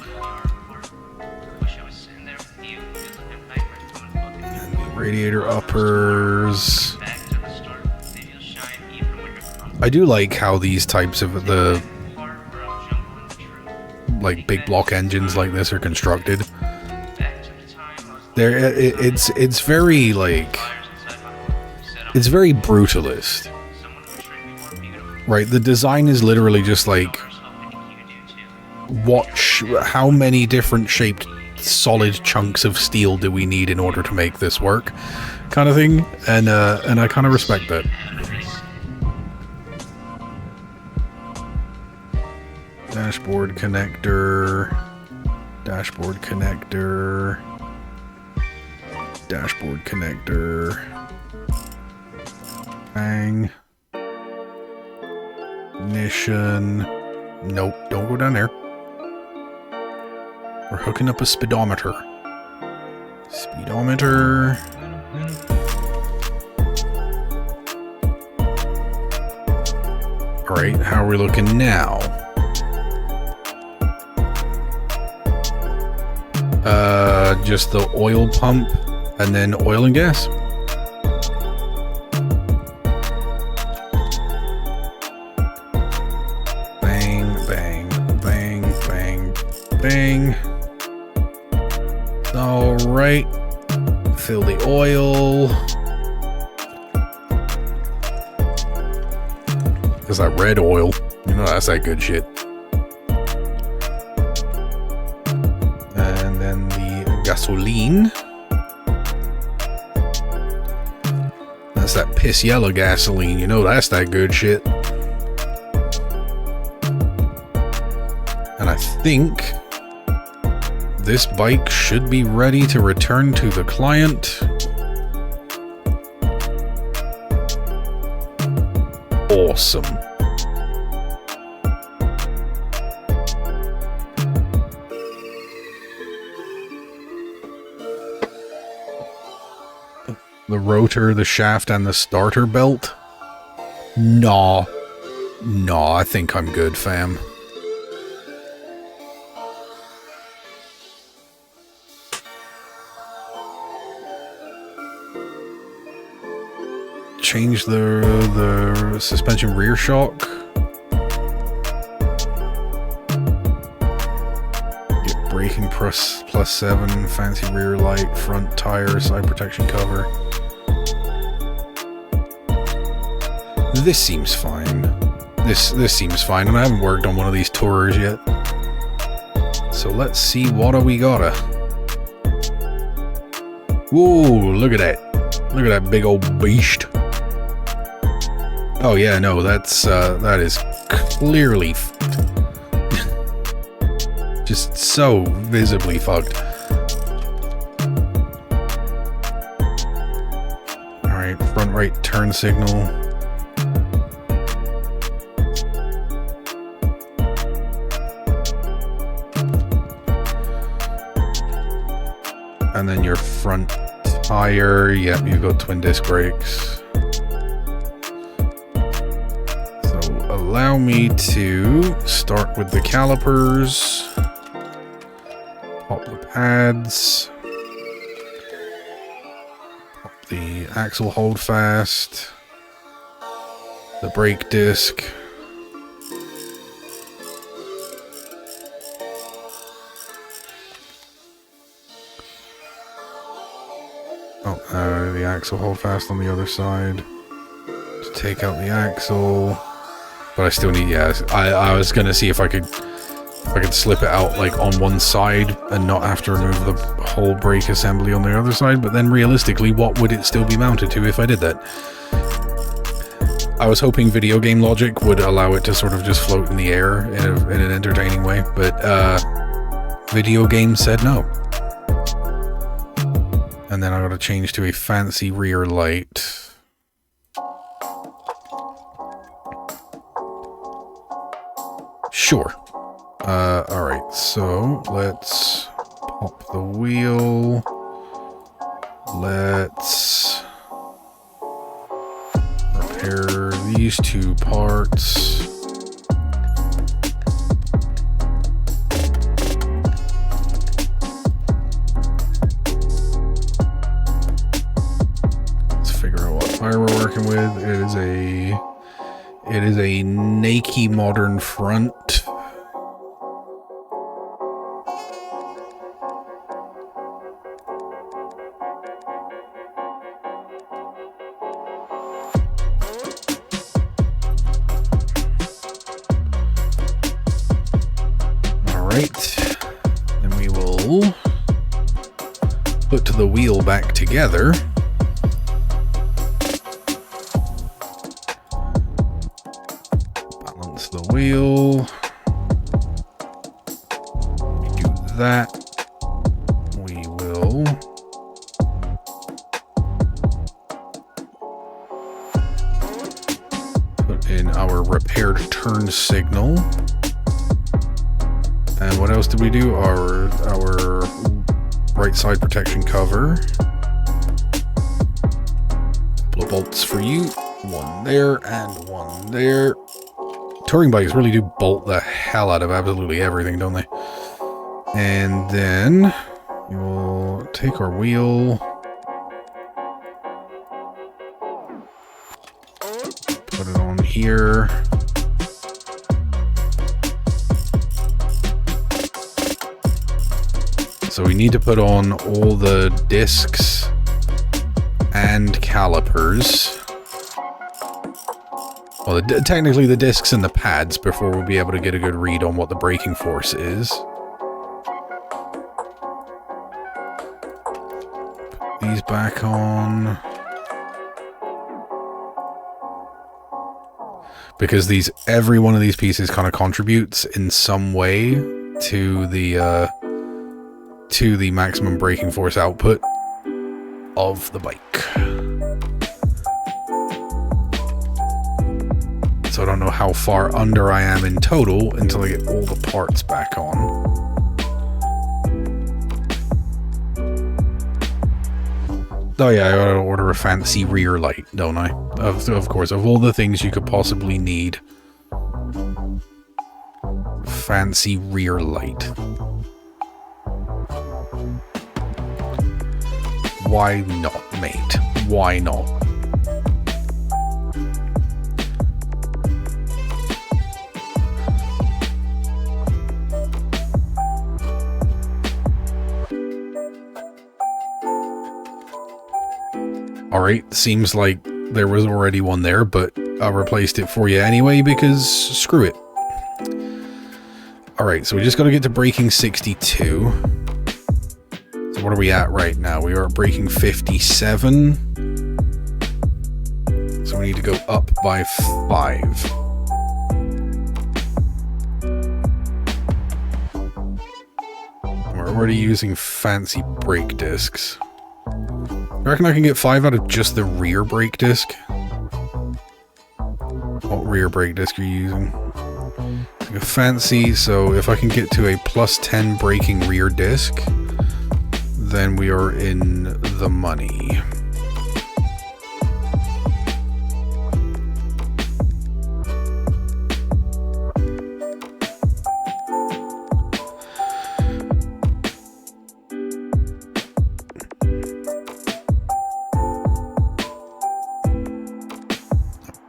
And the radiator uppers. I do like how these types of the like big block engines like this are constructed. It's very like, it's very brutalist, right? The design is literally just like, how many different shaped solid chunks of steel do we need in order to make this work, kind of thing. And I kind of respect that. Dashboard connector, dashboard connector, dashboard connector, bang, ignition, nope, don't go down there. We're hooking up a speedometer. Speedometer. Alright, how are we looking now? Just the oil pump and then oil and gas. Bang, bang, bang, bang, bang. All right. Fill the oil. Because that red oil, you know, that's that good shit. Gasoline. That's that piss yellow gasoline, you know, that's that good shit. And I think this bike should be ready to return to the client. Awesome. The rotor, the shaft, and the starter belt? Nah. Nah, I think I'm good, fam. Change the suspension rear shock. Get braking +7, fancy rear light, front tire, side protection cover. This seems fine. This seems fine, and I haven't worked on one of these tourers yet. So let's see what we gotta. Whoa, look at that. Look at that big old beast. Oh yeah, no, that is clearly just so visibly fucked. Alright, front right turn signal. And then your front tire, yep, you've got twin disc brakes. So allow me to start with the calipers. Pop the pads. Pop the axle hold fast. The brake disc. The axle hold fast on the other side to take out the axle, but I still need, yeah, I was gonna see if I could slip it out like on one side and not have to remove the whole brake assembly on the other side, but then realistically, what would it still be mounted to if I did that? I was hoping video game logic would allow it to sort of just float in the air in an entertaining way, but video game said no. And then I gotta change to a fancy rear light. Sure. Alright, so let's pop the wheel. Let's repair these two parts. Tire we're working with. It is a Nike modern front. All right, and we will put the wheel back together. The wheel, do that. We will put in our repaired turn signal. And what else did we do? Our right side protection cover. Couple of bolts for you. One there and one there. Touring bikes really do bolt the hell out of absolutely everything, don't they? And then we will take our wheel, put it on here. So we need to put on all the discs and calipers. Well, technically the discs and the pads before we'll be able to get a good read on what the braking force is. Put these back on. Because every one of these pieces kind of contributes in some way to the maximum braking force output of the bike. So I don't know how far under I am in total until I get all the parts back on. Oh yeah, I gotta order a fancy rear light, don't I? Of course, of all the things you could possibly need. Fancy rear light. Why not, mate? Why not? Alright, seems like there was already one there, but I replaced it for you anyway because screw it. Alright, so we just gotta get to braking 62. So what are we at right now? We are at braking 57. So we need to go up by 5. We're already using fancy brake discs. I reckon I can get 5 out of just the rear brake disc. What rear brake disc are you using? Like a fancy, so if I can get to a +10 braking rear disc, then we are in the money.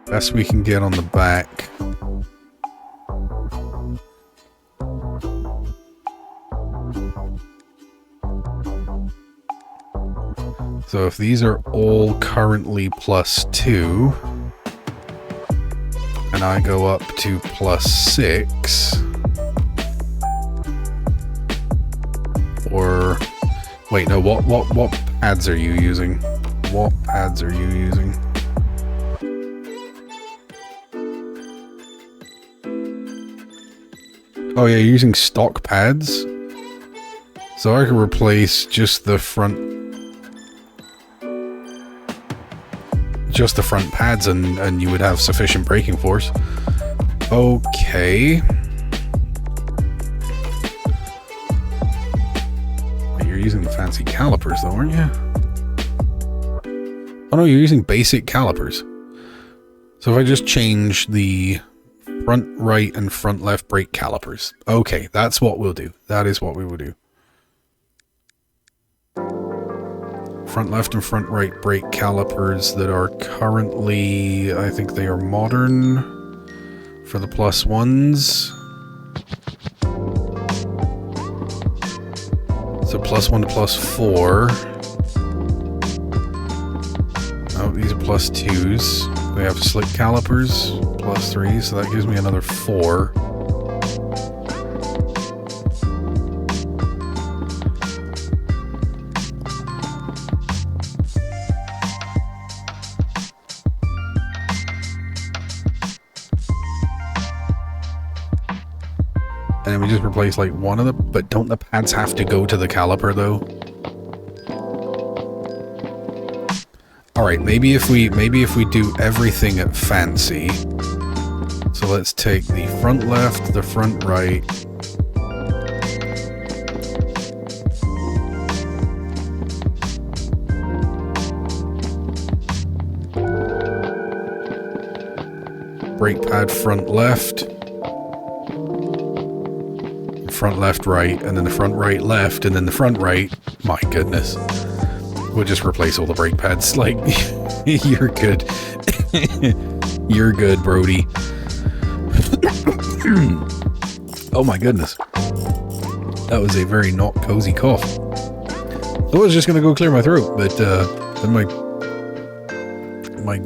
Best we can get on the back. So if these are all currently +2, and I go up to +6, or wait, no, what pads are you using? What pads are you using? Oh yeah, you're using stock pads. So I can replace just the front pads and you would have sufficient braking force. Okay. You're using the fancy calipers though, aren't you? Oh no, you're using basic calipers. So if I just change the front right and front left brake calipers. Okay, that's what we'll do. That is what we will do. Front left and front right brake calipers that are currently, I think they are modern for the +1s. So +1 to +4. Oh, these are +2s. We have slick calipers, +3, so that gives me another 4. And then we just replace like one of them, but don't the pads have to go to the caliper though? Alright, maybe if we do everything at fancy. So let's take the front left, the front right. Brake pad front left. Front left right, and then the front right left, and then the front right. My goodness. We'll just replace all the brake pads. Like, you're good. You're good, Brody. Oh my goodness. That was a very not cozy cough. I was just gonna go clear my throat, but then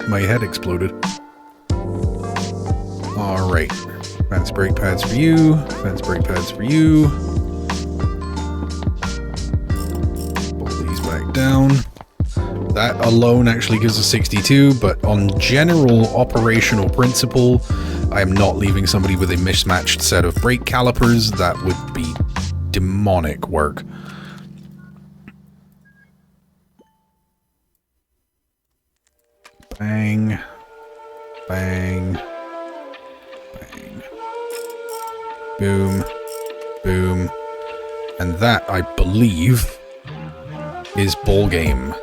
my head exploded. Alright. Fancy brake pads for you. Fancy brake pads for you. Down. That alone actually gives us 62, but on general operational principle, I am not leaving somebody with a mismatched set of brake calipers. That would be demonic work. Bang. Bang. Bang. Boom. Boom. And that, I believe, is ball game.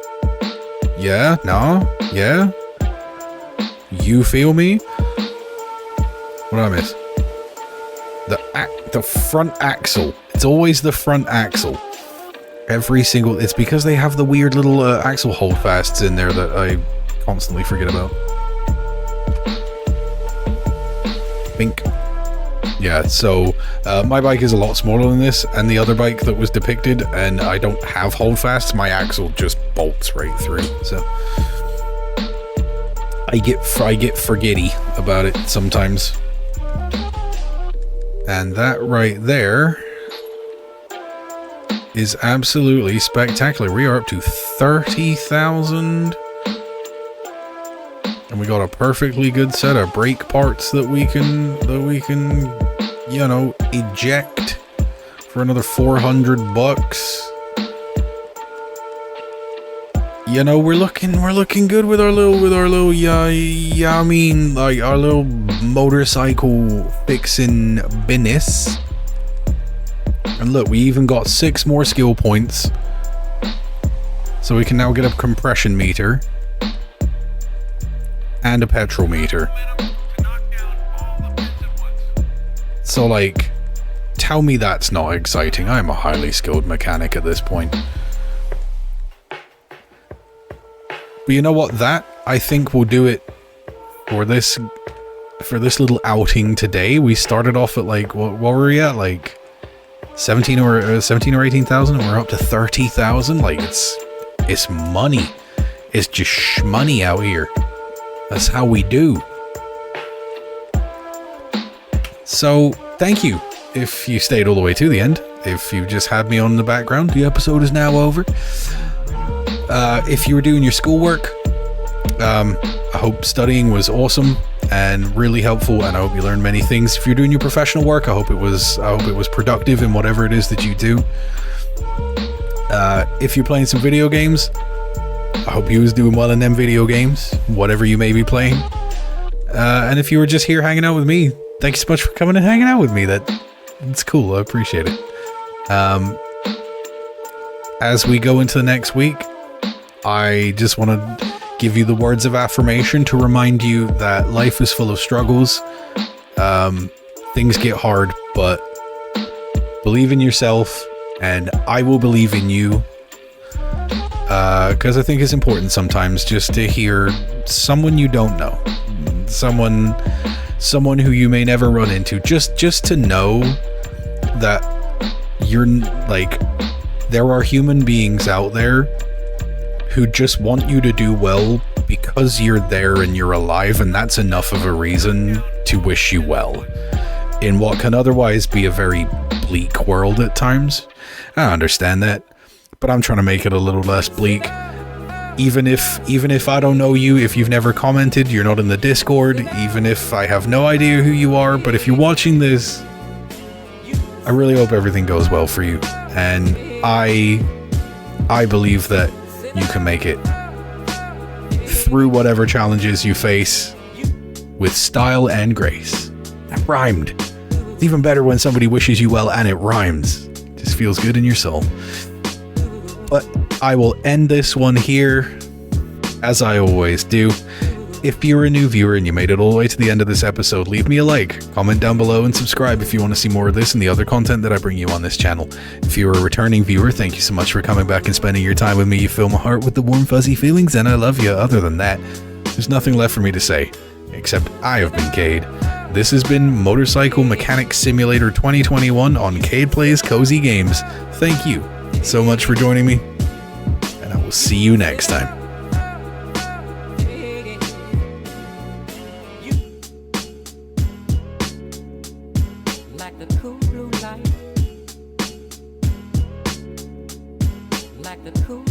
Yeah? No? Yeah? You feel me? What did I miss? The front axle. It's always the front axle. Every single... It's because they have the weird little axle holdfasts in there that I constantly forget about. Bink. Yeah, so my bike is a lot smaller than this, and the other bike that was depicted, and I don't have holdfasts, my axle just bolts right through, so I get forgetty about it sometimes. And that right there is absolutely spectacular. We are up to 30,000. And we got a perfectly good set of brake parts that we can, you know, eject for another $400. You know, we're looking good with our little, yeah, I mean, like our little motorcycle fixing business. And look, we even got 6 more skill points. So we can now get a compression meter and a petrol meter. So, like, tell me that's not exciting. I'm a highly skilled mechanic at this point. But you know what? That, I think, will do it for this little outing today. We started off at, like, what were we at? Like 17 or 18,000, and we're up to 30,000. Like, it's money. It's just money out here. That's how we do. So, thank you if you stayed all the way to the end. If you just had me on in the background, the episode is now over. If you were doing your schoolwork, I hope studying was awesome and really helpful, and I hope you learned many things. If you're doing your professional work, I hope it was productive in whatever it is that you do. If you're playing some video games, I hope you was doing well in them video games, whatever you may be playing. And if you were just here hanging out with me, thank you so much for coming and hanging out with me. It's cool. I appreciate it. As we go into the next week, I just want to give you the words of affirmation to remind you that life is full of struggles. Things get hard, but believe in yourself, and I will believe in you. Because I think it's important sometimes just to hear someone you don't know, someone who you may never run into, just to know that you're like, there are human beings out there who just want you to do well because you're there and you're alive, and that's enough of a reason to wish you well in what can otherwise be a very bleak world at times. I understand that, but I'm trying to make it a little less bleak. Even if I don't know you, if you've never commented, you're not in the Discord, even if I have no idea who you are, but if you're watching this, I really hope everything goes well for you. And I believe that you can make it through whatever challenges you face with style and grace. That rhymed. It's even better when somebody wishes you well and it rhymes. It just feels good in your soul. But I will end this one here, as I always do. If you're a new viewer and you made it all the way to the end of this episode, leave me a like, comment down below, and subscribe if you want to see more of this and the other content that I bring you on this channel. If you're a returning viewer, thank you so much for coming back and spending your time with me. You fill my heart with the warm fuzzy feelings, and I love you. Other than that, there's nothing left for me to say, except I have been Kade. This has been Motorcycle Mechanic Simulator 2021 on Kade Plays Kozy Games. Thank you so much for joining me, and I will see you next time. Like the cool blue light, like the cool